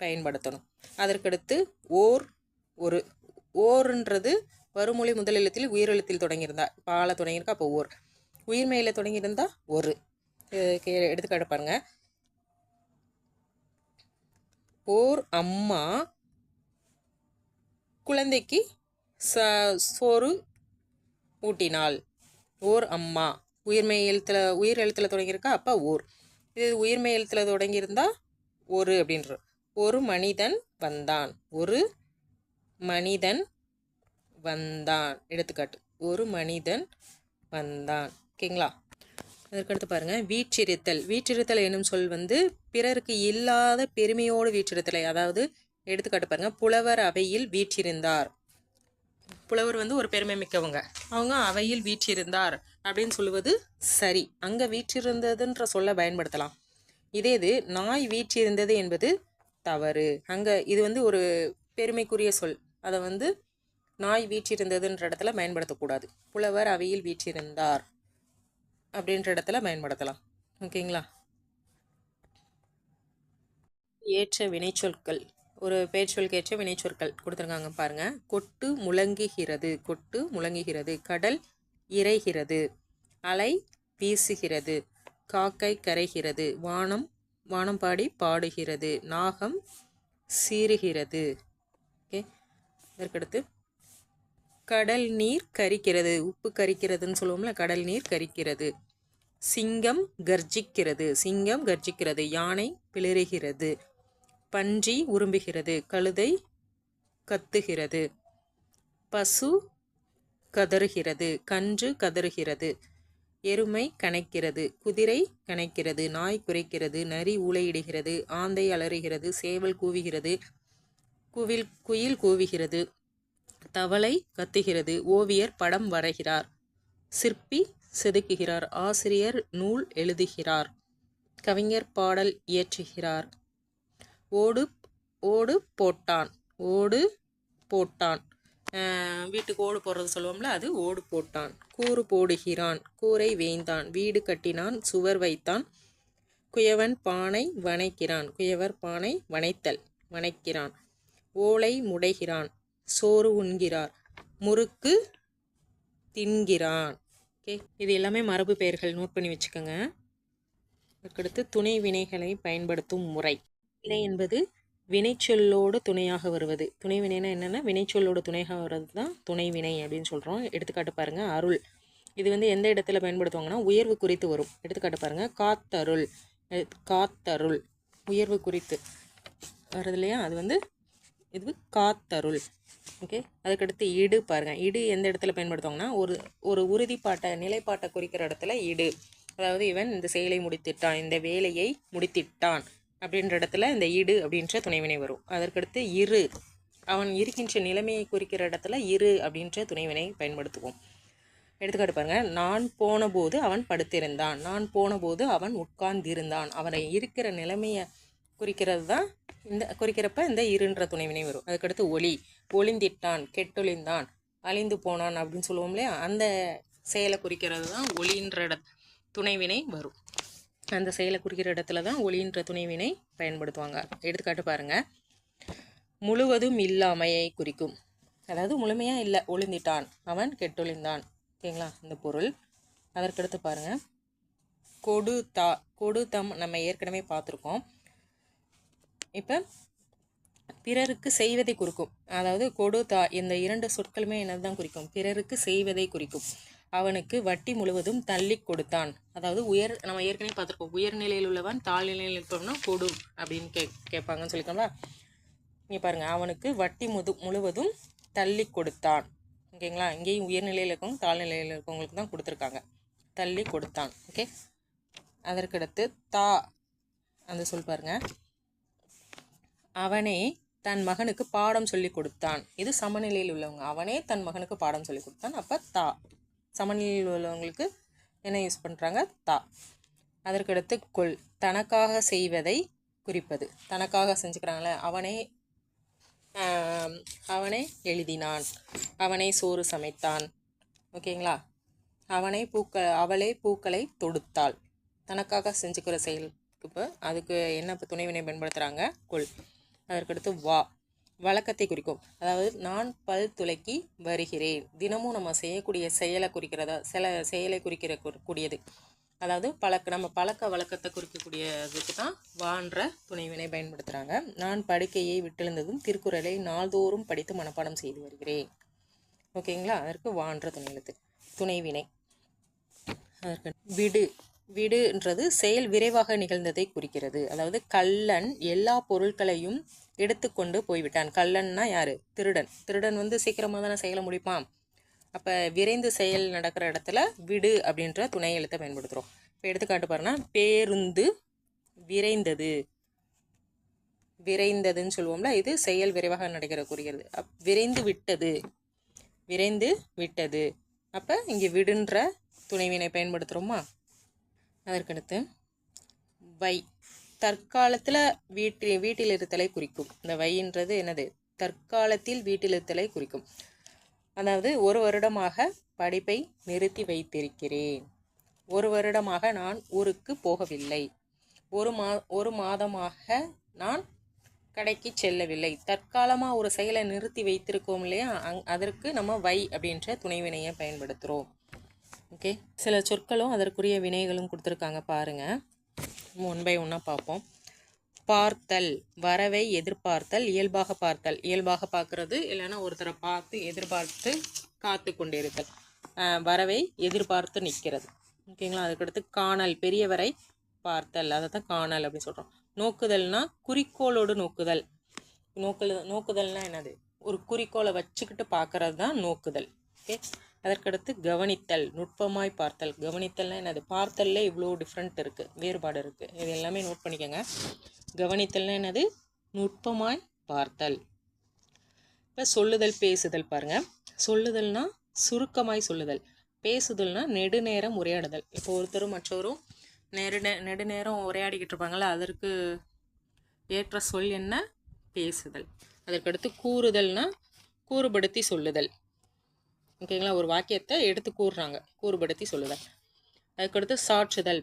பயன்படுத்தணும். அதற்கடுத்து ஓர், ஒரு. ஓர்ன்றது வருமொழி முதல் எழுத்தில் உயிரெழுத்தில் தொடங்கியிருந்தா, பால தொடங்கியிருக்கா, அப்போ ஓர். உயிர்மையில் தொடங்கியிருந்தா ஒரு. எடுத்துக்காட்டு பாருங்க. ஓர் அம்மா குழந்தைக்கு சோறு ஊட்டினாள். ஓர் அம்மா உயிர் எழுத்தில் தொடங்கியிருக்கா, அப்போ ஓர். இது உயிர்மை எழுத்தில் தொடங்கியிருந்தா ஒரு அப்படின்ற. ஒரு மனிதன் வந்தான். ஒரு மனிதன் வந்தான். எடுத்துக்காட்டு ஒரு மனிதன் வந்தான். ஓகேங்களா? அதற்கடுத்து பாருங்கள் வீற்றிருத்தல். வீற்றிருத்தல் என்னும் சொல் வந்து பிறருக்கு இல்லாத பெருமையோடு வீற்றிருத்தலை. அதாவது எடுத்துக்காட்டு பாருங்கள். புலவர் அவையில் வீற்றிருந்தார். புலவர் வந்து ஒரு பெருமை மிக்கவங்க, அவங்க அவையில் வீற்றிருந்தார் அப்படின்னு சொல்லுவது சரி. அங்கே வீற்றிருந்ததுன்ற சொல்ல பயன்படுத்தலாம். இதே இது நாய் வீற்றிருந்தது என்பது தவறு. அங்கே இது வந்து ஒரு பெருமைக்குரிய சொல், அதை வந்து நாய் வீற்றிருந்ததுன்ற இடத்துல பயன்படுத்தக்கூடாது. புலவர் அவையில் வீற்றிருந்தார் அப்படின்ற இடத்துல பயன்படுத்தலாம். ஓகேங்களா? ஏற்ற வினைச்சொற்கள். ஒரு பெயர்ச்சொல்லுக்கு ஏற்ற வினைச்சொற்கள் கொடுத்துருக்காங்க பாருங்க. கொட்டு முழங்குகிறது. கொட்டு முழங்குகிறது. கடல் இறைகிறது. அலை வீசுகிறது. காக்கை கரைகிறது. வானம் வானம் பாடி பாடுகிறது. நாகம் சீறுகிறது. ஓகே. அதற்கடுத்து கடல் நீர் கரிக்கிறது. உப்பு கரிக்கிறதுன்னு சொல்லுவோம்ல, கடல் நீர் கரிக்கிறது. சிங்கம் கர்ஜிக்கிறது. சிங்கம் கர்ஜிக்கிறது. யானை பிளறுகிறது. பன்றி உரும்புகிறது. கழுதை கத்துகிறது. பசு கதறுகிறது. கன்று கதறுகிறது. எருமை கனைக்கிறது, குதிரை கனைக்கிறது, நாய் குரைக்கிறது, நரி ஊளையிடுகிறது, ஆந்தை அலறுகிறது, சேவல் கூவுகிறது, குயில் கூவுகிறது, தவளை கத்துகிறது, ஓவியர் படம் வரைகிறார், சிற்பி செதுக்குகிறார், ஆசிரியர் நூல் எழுதுகிறார், கவிஞர் பாடல் இயற்றுகிறார், ஓடு ஓடு போட்டான், ஓடு போட்டான், வீட்டுக்கு ஓடு போடுறது சொல்லுவோம்ல, அது ஓடு போட்டான், கூறு போடுகிறான், கூரை வேய்ந்தான், வீடு கட்டினான், சுவர் வைத்தான், குயவன் பானை வனைக்கிறான், குயவர் பானை வனைத்தல் வனைக்கிறான், ஓலை முடைகிறான், சோறு உண்கிறார், முறுக்கு தின்கிறான். ஓகே, இது எல்லாமே மரபு பெயர்கள், நோட் பண்ணி வச்சுக்கோங்க. அதுக்கடுத்து துணை வினைகளை பயன்படுத்தும் முறை. வினை என்பது வினைச்சொல்லோடு துணையாக வருவது. துணை வினைனா என்னென்னா வினைச்சொல்லோடு துணையாக வர்றது தான் துணை வினை அப்படின்னு சொல்கிறோம். எடுத்துக்காட்டு பாருங்கள், அருள். இது வந்து எந்த இடத்துல பயன்படுத்துவாங்கன்னா உயர்வு குறித்து வரும். எடுத்துக்காட்டு பாருங்கள், காத்தருள். காத்தருள் உயர்வு குறித்து வருது இல்லையா, அது வந்து இது காத்தருள். ஓகே, அதுக்கடுத்து இடு பாருங்கள். இடு எந்த இடத்துல பயன்படுத்துவாங்கன்னா ஒரு உறுதிப்பாட்டை நிலைப்பாட்டை குறிக்கிற இடத்துல இடு. அதாவது இவன் இந்த செயலை முடித்திட்டான், இந்த வேலையை முடித்திட்டான் அப்படின்ற இடத்துல இந்த இடு அப்படின்ற துணைவினை வரும். அதற்கடுத்து இரு, அவன் இருக்கின்ற நிலைமையை குறிக்கிற இடத்துல இரு அப்படின்ற துணைவினை பயன்படுத்துவோம். எடுத்துக்காட்டு பாருங்க, நான் போன போது அவன் படுத்திருந்தான், நான் போன போது அவன் உட்கார்ந்திருந்தான். அவனை இருக்கிற நிலைமையை குறிக்கிறது தான் குறிக்கிறப்ப இந்த இருன்ற துணைவினை வரும். அதுக்கடுத்து ஒளி, ஒளிந்திட்டான், கெட்டொழிந்தான், அழிந்து போனான் அப்படின்னு சொல்லுவோம் இல்லையா, அந்த செயலை குறிக்கிறது தான் ஒளின்ற துணைவினை வரும். அந்த செயலை குறிக்கிற இடத்துல தான் ஒளின்ற துணைவினை பயன்படுத்துவாங்க. எடுத்துக்காட்டு பாருங்க, முழுவதும் இல்லாமையை குறிக்கும். அதாவது முழுமையாக இல்லை, ஒளிந்திட்டான், அவன் கெட்டொழிந்தான். ஓகேங்களா, இந்த பொருள். அதற்கடுத்து பாருங்க, கொடுத்தா. கொடுத்தம் நம்ம ஏற்கனவே பார்த்துருக்கோம். இப்போ பிறருக்கு செய்வதை குறிக்கும். அதாவது கொடுத்தா இந்த இரண்டு சொற்களுமே என்னதான் குறிக்கும், பிறருக்கு செய்வதை குறிக்கும். அவனுக்கு வட்டி முழுவதும் தள்ளி கொடுத்தான். அதாவது நம்ம ஏற்கனவே பார்த்துருக்கோம், உயர்நிலையில் உள்ளவன் தாழ்நிலையில் இருப்பவனா கொடு அப்படின்னு கேட்பாங்கன்னு சொல்லிக்கோங்களா. இங்கே பாருங்கள், அவனுக்கு வட்டி முழுவதும் தள்ளி கொடுத்தான். ஓகேங்களா, இங்கேயும் உயர்நிலையில் இருக்கவங்க தாழ்நிலையில் இருக்கவங்களுக்கு தான் கொடுத்துருக்காங்க, தள்ளி கொடுத்தான். ஓகே, அதற்கடுத்து தா அந்த சொல் பாருங்க, அவனே தன் மகனுக்கு பாடம் சொல்லி கொடுத்தான். இது சமநிலையில் உள்ளவங்க, அவனே தன் மகனுக்கு பாடம் சொல்லி கொடுத்தான். அப்போ தா. சமநிலையில் உள்ளவங்களுக்கு என்ன யூஸ் பண்ணுறாங்க, தா. அதற்கடுத்து கொள், தனக்காக செய்வதை குறிப்பது. தனக்காக செஞ்சுக்கிறாங்களே, அவனே எழுதினான், அவனே சோறு சமைத்தான். ஓகேங்களா, அவளே பூக்களை தொடுத்தாள். தனக்காக செஞ்சுக்கிற செயலுக்கு இப்போ அதுக்கு என்ன துணைவினை பயன்படுத்துகிறாங்க, கொள். அதற்கடுத்து வா, வழக்கத்தை குறிக்கும். அதாவது நான் பல் துலக்கி வருகிறேன். தினமும் நம்ம செய்யக்கூடிய செயலை குறிக்கிறதா, செயலை கூடியது. அதாவது நம்ம பழக்க வழக்கத்தை குறிக்கக்கூடியதுக்கு தான் வான்ற துணைவினை பயன்படுத்துகிறாங்க. நான் படுக்கையை விட்டெழுந்ததும் திருக்குறளை நாள்தோறும் படித்து மனப்பாடம் செய்து வருகிறேன். ஓகேங்களா, அதற்கு வான்ற துணைவினை. அதற்கு விடு. விடுன்றது செயல் விரைவாக நிகழ்ந்ததை குறிக்கிறது. அதாவது கள்ளன் எல்லா பொருட்களையும் எடுத்துக்கொண்டு போய்விட்டான். கள்ளன்னா யாரு, திருடன். திருடன் வந்து சீக்கிரமாக தானே செயலை முடிப்பான். அப்போ விரைந்து செயல் நடக்கிற இடத்துல விடு அப்படின்ற துணை எழுத்தை பயன்படுத்துகிறோம். இப்போ எடுத்துக்காட்டு பாருன்னா, பேருந்து விரைந்தது. விரைந்ததுன்னு சொல்லுவோம்ல, இது செயல் விரைவாக நடக்கிற குறிக்கிறது. விரைந்து விட்டது, விரைந்து விட்டது. அப்போ இங்கே விடுன்ற துணைவினை பயன்படுத்துகிறோமா. அதற்கடுத்து வை, தற்காலத்தில் வீட்டில் இருத்தலை குறிக்கும். இந்த வைன்றது என்னது, தற்காலத்தில் வீட்டில் இருத்தலை குறிக்கும். அதாவது ஒரு வருடமாக படிப்பை நிறுத்தி வைத்திருக்கிறேன். ஒரு வருடமாக நான் ஊருக்கு போகவில்லை. ஒரு மாதமாக நான் கடைக்கு செல்லவில்லை. தற்காலமாக ஒரு செயலை நிறுத்தி வைத்திருக்கோம் இல்லையா, அதற்கு நம்ம வை அப்படின்ற துணைவினையை பயன்படுத்துகிறோம். ஓகே, சில சொற்களும் அதற்குரிய வினைகளும் கொடுத்துருக்காங்க பாருங்கள். ஒன் பை ஒன்னாக பார்ப்போம். பார்த்தல், வரவை எதிர்பார்த்தல், இயல்பாக பார்த்தல். இயல்பாக பார்க்கறது, இல்லைன்னா ஒருத்தரை பார்த்து எதிர்பார்த்து காத்து கொண்டிருத்தல். வரவை எதிர்பார்த்து நிற்கிறது. ஓகேங்களா, அதுக்கடுத்து காணல், பெரியவரை பார்த்தல், அதை தான் காணல் அப்படின்னு சொல்கிறோம். நோக்குதல்னா குறிக்கோளோடு நோக்குதல். நோக்குதல்னா என்னது, ஒரு குறிக்கோளை வச்சுக்கிட்டு பார்க்கறது தான் நோக்குதல். ஓகே, அதற்கடுத்து கவனித்தல், நுட்பமாய் பார்த்தல். கவனித்தல்னா என்னது? பார்த்தல்ல இவ்வளோ டிஃப்ரெண்ட் இருக்குது, வேறுபாடு இருக்குது. இது எல்லாமே நோட் பண்ணிக்கோங்க. கவனித்தல்னா என்னது? நுட்பமாய் பார்த்தல். இப்போ சொல்லுதல் பேசுதல் பாருங்கள். சொல்லுதல்னா சுருக்கமாய் சொல்லுதல், பேசுதல்னா நெடுநேரம் உரையாடுதல். இப்போ ஒருத்தரும் மற்றவரும் நெடுநேரம் உரையாடிக்கிட்டு இருப்பாங்களா, அதற்கு ஏற்ற சொல் என்ன? பேசுதல். அதற்கடுத்து கூறுதல்னா கூறுபடுத்தி சொல்லுதல். ஓகேங்களா? ஒரு வாக்கியத்தை எடுத்து கூறுறாங்க, கூறுபடுத்தி சொல்லுதல். அதுக்கடுத்து சாற்றுதல்,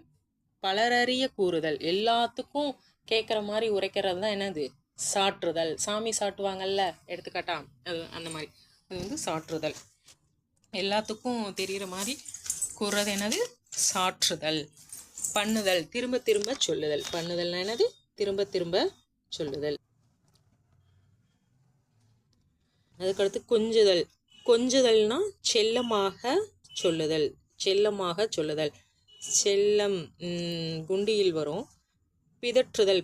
பலரறிய கூறுதல், எல்லாத்துக்கும் கேட்குற மாதிரி உரைக்கிறது தான் என்னது? சாற்றுதல். சாமி சாட்டுவாங்கல்ல, எடுத்துக்காட்டா, அது அந்த மாதிரி, அது வந்து சாற்றுதல். எல்லாத்துக்கும் தெரிகிற மாதிரி கூறுறது என்னது? சாற்றுதல். பண்ணுதல், திரும்ப திரும்ப சொல்லுதல். பண்ணுதல்னா என்னது? திரும்ப திரும்ப சொல்லுதல். அதுக்கடுத்து கொஞ்சுதல். கொஞ்சுதல்னா செல்லமாக சொல்லுதல், செல்லமாக சொல்லுதல். செல்லம் குண்டியில் வரும். பிதற்றுதல்,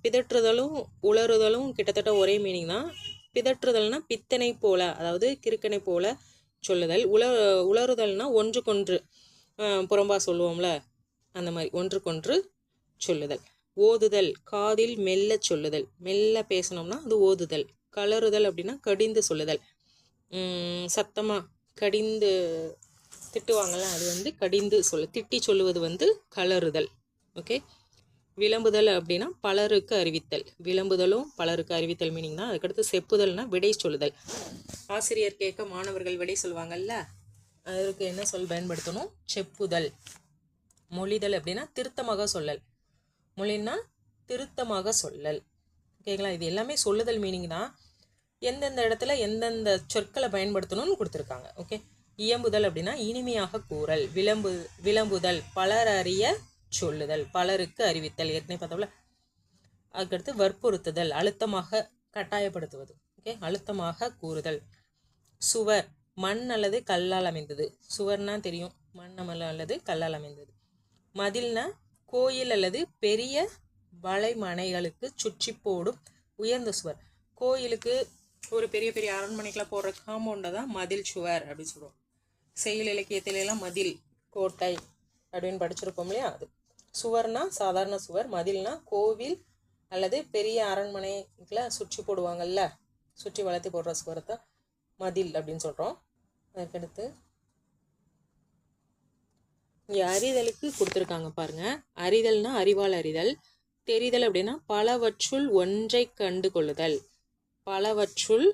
பிதற்றுதலும் உளறுதலும் கிட்டத்தட்ட ஒரே மீனிங் தான். பிதற்றுதல்னா பித்தனை போல, அதாவது கிறுக்கனை போல சொல்லுதல். உளறுதல்னா ஒன்றுக்கொன்று புறம்பா சொல்லுவோம்ல, அந்த மாதிரி ஒன்றுக்கொன்று சொல்லுதல். ஓதுதல், காதில் மெல்ல சொல்லுதல். மெல்ல பேசணும்னா அது ஓதுதல். கலறுதல் அப்படின்னா கடிந்து சொல்லுதல். சத்தமாக கடிந்து திட்டுவாங்கள்ல, அது வந்து கடிந்து திட்டி சொல்லுவது வந்து கலறுதல். ஓகே. விளம்புதல் அப்படின்னா பலருக்கு அறிவித்தல். விளம்புதலும் பலருக்கு அறிவித்தல் மீனிங் தான். அதுக்கடுத்து செப்புதல்னா விடை சொல்லுதல். ஆசிரியர் கேட்க மாணவர்கள் விடை சொல்லுவாங்கல்ல, அதற்கு என்ன சொல் பயன்படுத்தணும்? செப்புதல். மொழிதல் அப்படின்னா திருத்தமாக சொல்லல். மொழின்னா திருத்தமாக சொல்லல். ஓகேங்களா? இது எல்லாமே சொல்லுதல் மீனிங் தான். எந்தெந்த இடத்துல எந்தெந்த சொற்களை பயன்படுத்தணும்னு கொடுத்துருக்காங்க. ஓகே. இயம்புதல் அப்படின்னா இனிமையாக கூறல். விளம்புதல் பலர் அறிய சொல்லுதல், பலருக்கு அறிவித்தல், ஏற்கனவே பார்த்தோம்ல. அதுக்கடுத்து வற்புறுத்துதல், அழுத்தமாக கட்டாயப்படுத்துவது. ஓகே, அழுத்தமாக கூறுதல். சுவர், மண் அல்லது கல்லால் அமைந்தது. சுவர்னா தெரியும், மண் அல்லது கல்லால் அமைந்தது. மதில்னா கோயில் அல்லது பெரிய வலைமனைகளுக்கு சுற்றி போடும் உயர்ந்த சுவர். கோயிலுக்கு ஒரு பெரிய பெரிய அரண்மனைக்கெல்லாம் போடுற காம்பவுண்டை தான் மதில் சுவர் அப்படின்னு சொல்லுவோம். செயல் இலக்கியத்திலெல்லாம் மதில், கோட்டை அப்படின்னு படிச்சிருப்போம் இல்லையா, அது. சுவர்னா சாதாரண சுவர், மதில்னா கோவில் அல்லது பெரிய அரண்மனைக்குள்ள சுற்றி போடுவாங்கல்ல, சுற்றி வளர்த்தி போடுற சுவரை தான் மதில் அப்படின்னு சொல்கிறோம். அதுக்கடுத்து இங்கே அறிதலுக்கு கொடுத்துருக்காங்க பாருங்க. அறிதல்னா அறிவால் அறிதல். தெரிதல் அப்படின்னா பலவற்றுள் ஒன்றை கண்டு கொள்ளுதல். பலவற்றுள்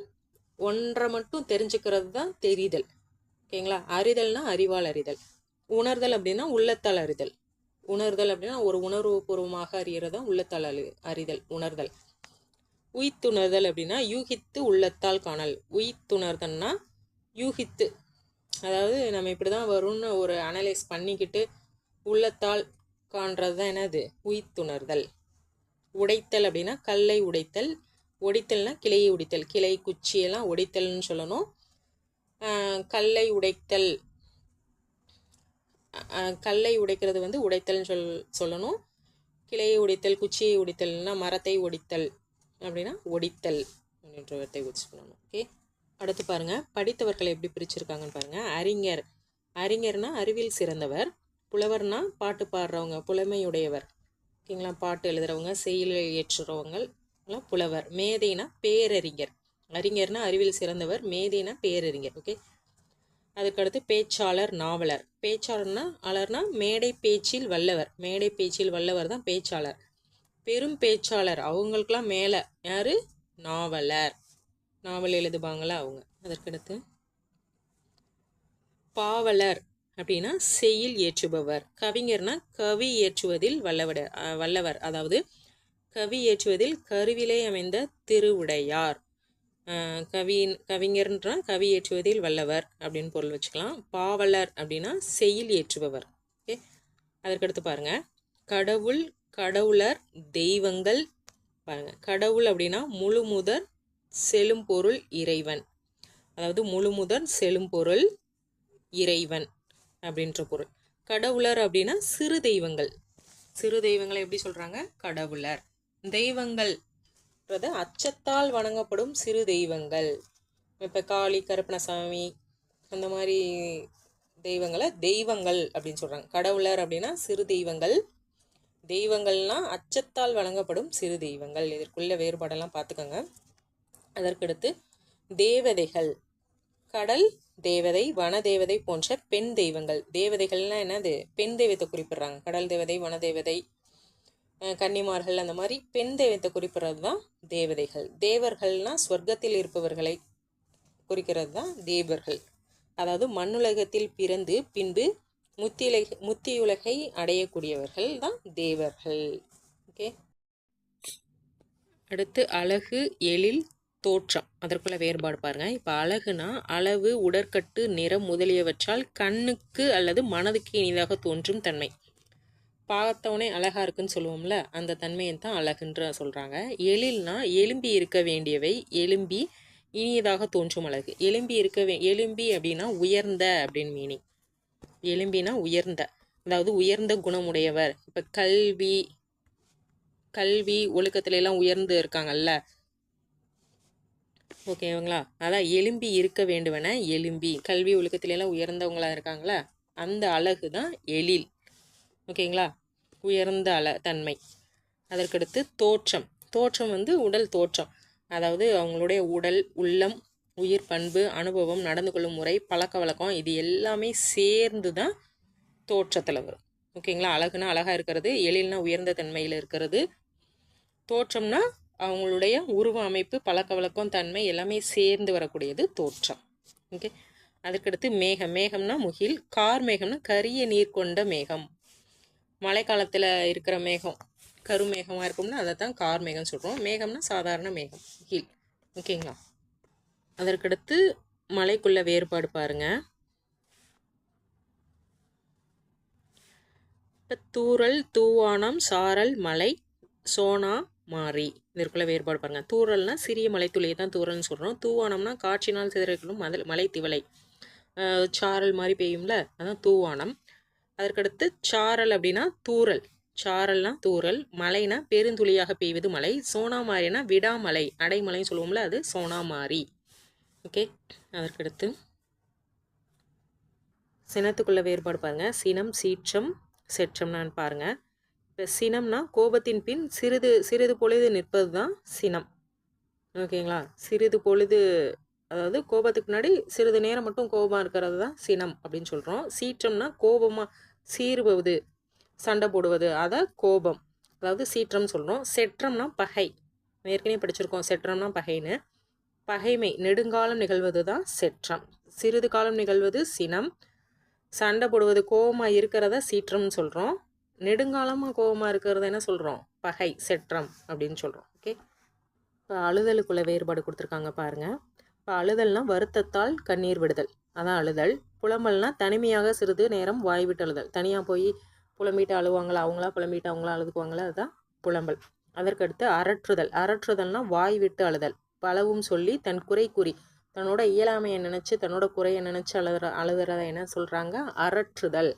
ஒன்றை மட்டும் தெரிஞ்சுக்கிறது தான் தெரிதல். ஓகேங்களா? அறிதல்னா அறிவால் அறிதல். உணர்தல் அப்படின்னா உள்ளத்தால் அறிதல். உணர்தல் அப்படின்னா ஒரு உணர்வு பூர்வமாக அறியறதா உள்ளத்தால் அறிதல், உணர்தல். உய்த்துணர்தல் அப்படின்னா யூகித்து உள்ளத்தால் காணல். உய்த்துணர்தல்னா யூகித்து, அதாவது நம்ம இப்படி தான் வரும்னு ஒரு அனலைஸ் பண்ணிக்கிட்டு உள்ளத்தால் காண்றது தான் என்னது? உய்த்துணர்தல். உடைத்தல் அப்படின்னா கல்லை உடைத்தல். ஒடித்தல்னா கிளையை உடைத்தல். கிளை குச்சியெல்லாம் ஒடித்தல்னு சொல்லணும். கல்லை உடைத்தல், கல்லை உடைக்கிறது வந்து உடைத்தல்னு சொல்லணும். கிளையை உடைத்தல், குச்சியை உடைத்தல்னா மரத்தை ஒடித்தல் அப்படின்னா ஒடித்தல் அப்படின்ற வார்த்தை யூஸ் பண்ணணும். ஓகே. அடுத்து பாருங்க, படித்தவர்களை எப்படி பிரிச்சிருக்காங்கன்னு பாருங்க. அறிஞர், அறிஞர்னா அறிவில் சிறந்தவர். புலவர்னா பாட்டு பாடுறவங்க, புலமையுடையவர். ஓகேங்களா? பாட்டு எழுதுறவங்க, செயல் ஏற்றுறவங்க எல்லாம் புலவர். மேதைனா பேரறிஞர். அறிஞர்னா அறிவில் சிறந்தவர், மேதைனா பேரறிஞர். ஓகே. அதுக்கடுத்து பேச்சாளர், நாவலர். பேச்சாளர்னா மேடை பேச்சில் வல்லவர். மேடை பேச்சில் வல்லவர் தான் பேச்சாளர். பெரும் பேச்சாளர், அவங்களுக்கெல்லாம் மேலே யாரு? நாவலர். நாவல் எழுதுவாங்களா அவங்க. அதற்கடுத்து பாவலர் அப்படின்னா செய்யுள் ஏற்றுபவர். கவிஞர்னா கவி ஏற்றுவதில் வல்லவர், அதாவது கவி ஏற்றுவதில் கருவிலே அமைந்த திருவுடையார். கவிஞர்ன்றா கவி ஏற்றுவதில் வல்லவர் அப்படின்னு பொருள் வச்சுக்கலாம். பாவலர் அப்படின்னா செய்யுள் ஏற்றுபவர். ஓகே. அதற்கடுத்து பாருங்க, கடவுள், கடவுளர், தெய்வங்கள். பாருங்க, கடவுள் அப்படின்னா முழுமுதற் செழும்பொருள் இறைவன், அதாவது முழுமுதற் செழும்பொருள் இறைவன் அப்படின்ற பொருள். கடவுளர் அப்படின்னா சிறு தெய்வங்கள். சிறு தெய்வங்களை எப்படி சொல்றாங்க? கடவுளர். தெய்வங்கள் அச்சத்தால் வணங்கப்படும் சிறு தெய்வங்கள். இப்போ காளி, கருப்பணசாமி, அந்த மாதிரி தெய்வங்களை தெய்வங்கள் அப்படின்னு சொல்கிறாங்க. கடவுளர் அப்படின்னா சிறு தெய்வங்கள், தெய்வங்கள்னால் அச்சத்தால் வழங்கப்படும் சிறு தெய்வங்கள். இதற்குள்ள வேறுபாடெல்லாம் பார்த்துக்கோங்க. அதற்கடுத்து தேவதைகள், கடல் தேவதை, வன தேவதை போன்ற பெண் தெய்வங்கள். தேவதைகள்லாம் என்னது? பெண் தெய்வத்தை குறிப்பிடுறாங்க. கடல் தேவதை, வன தேவதை, கன்னிமார்கள், அந்த மாதிரி பெண் தெய்வத்தை குறிப்பிடுறது தான் தேவதைகள். தேவர்கள்னால் சொர்க்கத்தில் இருப்பவர்களை குறிக்கிறது தான் தேவர்கள். அதாவது மண்ணுலகத்தில் பிறந்து பின்பு முத்தியுலகை அடையக்கூடியவர்கள் தான் தேவர்கள். ஓகே. அடுத்து அழகு, எழில், தோற்றம். அதற்குள்ள வேறுபாடு பாருங்கள். இப்போ அழகுனா அளவு, உடற்கட்டு, நிறம் முதலியவற்றால் கண்ணுக்கு அல்லது மனதுக்கு இனிதாக தோன்றும் தன்மை. பார்த்தவனே அழகாக இருக்குன்னு சொல்லுவோம்ல, அந்த தன்மையை தான் அழகுன்ற சொல்கிறாங்க. எழில்னா எலும்பி இருக்க வேண்டியவை, எலும்பி இனியதாக தோன்றும் அழகு. எலும்பி அப்படின்னா உயர்ந்த அப்படின்னு மீனிங். எலும்பினா உயர்ந்த, அதாவது உயர்ந்த குணமுடையவர். இப்போ கல்வி ஒழுக்கத்துல எல்லாம் உயர்ந்து இருக்காங்கல்ல, ஓகேங்களா? அதான் எலும்பி இருக்க வேண்டுவன எலும்பி, கல்வி ஒழுக்கத்துல எல்லாம் உயர்ந்தவங்களா இருக்காங்களா, அந்த அழகு தான் எழில். ஓகேங்களா? உயர்ந்த தன்மை. அதற்கடுத்து தோற்றம். தோற்றம் வந்து உடல் தோற்றம், அதாவது அவங்களுடைய உடல், உள்ளம், உயிர், பண்பு, அனுபவம், நடந்து கொள்ளும் முறை, பழக்க வழக்கம், இது எல்லாமே சேர்ந்து தான் தோற்றத்தில் வரும். ஓகேங்களா? அழகுனா அழகாக இருக்கிறது, எழில்னா உயர்ந்த தன்மையில் இருக்கிறது, தோற்றம்னா அவங்களுடைய உருவ அமைப்பு, பழக்க வழக்கம், தன்மை எல்லாமே சேர்ந்து வரக்கூடியது தோற்றம். ஓகே. அதுக்கடுத்து மேகம். மேகம்னா முகில். கார் மேகம்னா கரிய நீர் கொண்ட மேகம். மழை காலத்தில் இருக்கிற மேகம் கருமேகமாக இருக்கும்னா அதை தான் கார் மேகம் சொல்கிறோம். மேகம்னா சாதாரண மேகம், முகில். ஓகேங்களா? அதற்கடுத்து மலைக்குள்ள வேறுபாடு பாருங்கள். இப்போ தூறல், தூவானம், சாரல், மலை, சோனா, மாறி. இதற்குள்ள வேறுபாடு பாருங்கள். தூறல்னா சிறிய மலைத்துளியை தான் தூறல்னு சொல்கிறோம். தூவானம்னா காற்றினால் சிதறலும் மலை திவலை, சாரல் மாதிரி பெய்யும்ல, அதான் தூவானம். அதற்கடுத்து சாரல் அப்படின்னா தூறல். சாரல்னா தூறல். மலைனா பெருந்துளியாக பெய்வது மலை. சோனாமாரினா விடாமலை, அடைமலைன்னு சொல்லுவோம்ல, அது சோனாமாரி. ஓகே. அதற்கடுத்து சினத்துக்குள்ள வேறுபாடு பாருங்க. சினம், சீற்றம், செற்றம்னான்னு பாருங்க. இப்போ சினம்னா கோபத்தின் பின் சிறிது பொழுது நிற்பது தான் சினம். ஓகேங்களா? சிறிது பொழுது, அதாவது கோபத்துக்கு முன்னாடி சிறிது நேரம் மட்டும் கோபமாக இருக்கிறது தான் சினம் அப்படின்னு சொல்கிறோம். சீற்றம்னா கோபமாக சீறுவது, சண்டை போடுவது, அதை கோபம், அதாவது சீற்றம் சொல்கிறோம். செற்றம்னா பகை. ஏற்கனவே படிச்சிருக்கோம் செற்றம்னா பகைன்னு. பகைமை, நெடுங்காலம் நிகழ்வது தான் செற்றம். சிறிது காலம் நிகழ்வது சினம். சண்டை போடுவது, கோபமாக இருக்கிறத சீற்றம்னு சொல்கிறோம். நெடுங்காலமாக கோபமாக இருக்கிறத என்ன சொல்கிறோம்? பகை, செற்றம் அப்படின்னு சொல்கிறோம். ஓகே. இப்போ அழுதலுக்குள்ள வேறுபாடு கொடுத்துருக்காங்க பாருங்கள். இப்போ அழுதல்னா வருத்தத்தால் கண்ணீர் விடுதல், அதான் அழுதல். புலம்பல்னா தனிமையாக சிறிது நேரம் வாய் விட்டு அழுதல். தனியாக போய் புலம்பிட்டு அழுவாங்களா, அவங்களா புலம்பிட்டு அவங்களா அழுதுக்குவாங்களா, அதுதான் புலம்பல். அதற்கடுத்து அரற்றுதல். அரற்றுதல்னா வாய் விட்டு அழுதல். பலவும் சொல்லி தன் குறை கூறி, தன்னோட இயலாமையை நினச்சி, தன்னோட குறையை நினச்சி அழுதுறத என்ன சொல்கிறாங்க? அரற்றுதல்.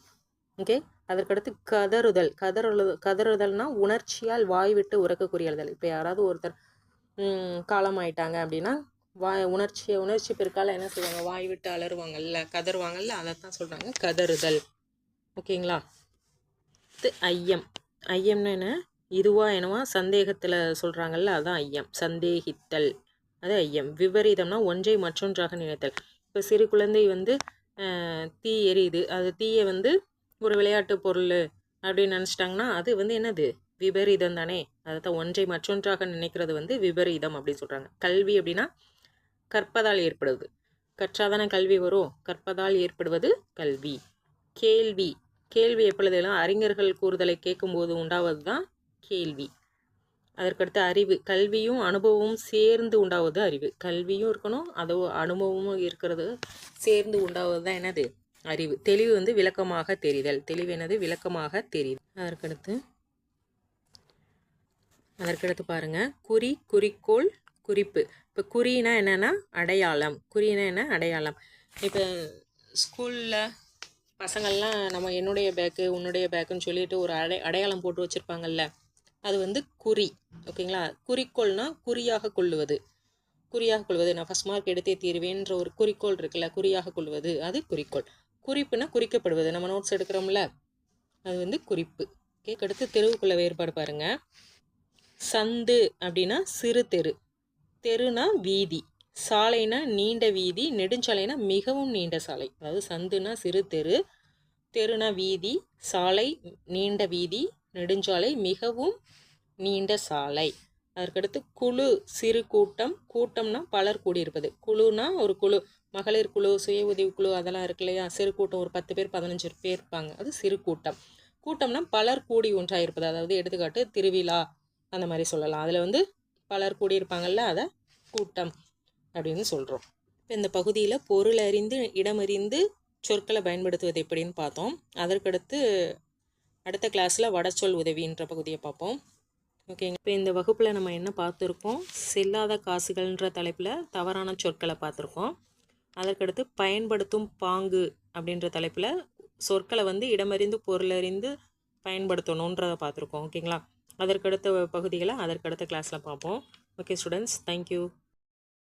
ஓகே. அதற்கடுத்து கதறுதல். கதறுதல்னா உணர்ச்சியால் வாய் விட்டு உறக்கக்கூடிய அழுதல். இப்போ யாராவது ஒருத்தர் காலமாயிட்டாங்க அப்படின்னா உணர்ச்சி பெருக்கால என்ன சொல்லுவாங்க? வாய் விட்டு அலறுவாங்கல்ல, கதறுவாங்கல்ல, அதைத்தான் சொல்கிறாங்க கதறுதல். ஓகேங்களா? ஐயம். ஐயம்னா என்ன? இதுவா என்னவா சந்தேகத்தில் சொல்கிறாங்கல்ல, அதான் ஐயம். சந்தேகித்தல், அது ஐயம். விபரீதம்னா ஒன்றை மற்றொன்றாக நினைத்தல். இப்போ சிறு குழந்தை வந்து தீ எரியுது, அது தீயை வந்து ஒரு விளையாட்டு பொருள் அப்படின்னு நினச்சிட்டாங்கன்னா அது வந்து என்னது? விபரீதம் தானே. அதைத்தான் ஒன்றை மற்றொன்றாக நினைக்கிறது வந்து விபரீதம் அப்படின்னு சொல்கிறாங்க. கல்வி அப்படின்னா கற்பதால் ஏற்படுவது. கற்றாதான கல்வி வரும். கற்பதால் ஏற்படுவது கல்வி. கேள்வி. கேள்வி எப்பொழுதெல்லாம் அறிஞர்கள் கூறுதலை கேட்கும்போது உண்டாவது தான் கேள்வி. அதற்கடுத்து அறிவு. கல்வியும் அனுபவமும் சேர்ந்து உண்டாவது அறிவு. கல்வியும் இருக்கணும், அதோ அனுபவமும் இருக்கிறது சேர்ந்து உண்டாவது தான் என்னது? அறிவு. தெளிவு வந்து விளக்கமாக தெரிதல். தெளிவு என்னது? விளக்கமாக தெரிதல். அதற்கடுத்து பாருங்க, குறி, குறிக்கோள், குறிப்பு. இப்போ குறினா என்னென்னா அடையாளம். குறினா என்ன? அடையாளம். இப்போ ஸ்கூலில் பசங்கள்லாம் நம்ம என்னுடைய பேக்கு உன்னுடைய பேக்குன்னு சொல்லிட்டு ஒரு அடையாளம் போட்டு வச்சுருப்பாங்கல்ல, அது வந்து குறி. ஓகேங்களா? குறிக்கோள்னா குறியாக கொள்ளுவது. குறியாக கொள்வது, நான் ஃபஸ்ட் மார்க் எடுத்தே தீர்வேன்ற ஒரு குறிக்கோள் இருக்குல்ல, குறியாக கொள்வது அது குறிக்கோள். குறிப்புனா குறிக்கப்படுவது, நம்ம நோட்ஸ் எடுக்கிறோம்ல அது வந்து குறிப்பு. ஓகே, அடுத்து தெருவுக்குள்ள வேறுபாடு பாருங்க. சந்து அப்படின்னா சிறு தெரு, தெருனா வீதி, சாலைனா நீண்ட வீதி, நெடுஞ்சாலைனா மிகவும் நீண்ட சாலை. அதாவது சந்துனா சிறு தெரு, தெருனா வீதி, சாலை நீண்ட வீதி, நெடுஞ்சாலை மிகவும் நீண்ட சாலை. அதற்கடுத்து குழு சிறு கூட்டம், கூட்டம்னா பலர் கூடியிருப்பது, குழுனா ஒரு குழு, மகளிர் குழு, சுய உதவி குழு அதெல்லாம் இருக்கு இல்லையா, சிறு கூட்டம் ஒரு 10 பேர் 15 பேர் இருப்பாங்க, அது சிறு கூட்டம். கூட்டம்னா பலர் கூடி ஒன்றாயிருப்பது, அதாவது எடுத்துக்காட்டு திருவிழா அந்த மாதிரி சொல்லலாம், அதில் வந்து பலர் கூடியிருப்பாங்கல்ல, அதை கூட்டம் அப்படின்னு சொல்கிறோம். இப்போ இந்த பகுதியில் பொருள் அறிந்து இடமறிந்து சொற்களை பயன்படுத்துவது எப்படின்னு பார்த்தோம். அதற்கடுத்து அடுத்த கிளாஸில் வடச்சொல் உதவின்ற பகுதியை பார்ப்போம். ஓகேங்க, இப்போ இந்த வகுப்பில் நம்ம என்ன பார்த்துருக்கோம், செல்லாத காசுகள்ன்ற தலைப்பில் தவறான சொற்களை பார்த்துருக்கோம். அதற்கடுத்து பயன்படுத்தும் பாங்கு அப்படின்ற தலைப்பில் சொற்களை வந்து இடமறிந்து பொருளறிந்து பயன்படுத்தணுன்றதை பார்த்துருக்கோம். ஓகேங்களா, அதற்கடுத்த பகுதிகளை அதற்கடுத்த கிளாஸில் பார்ப்போம். Okay students, thank you.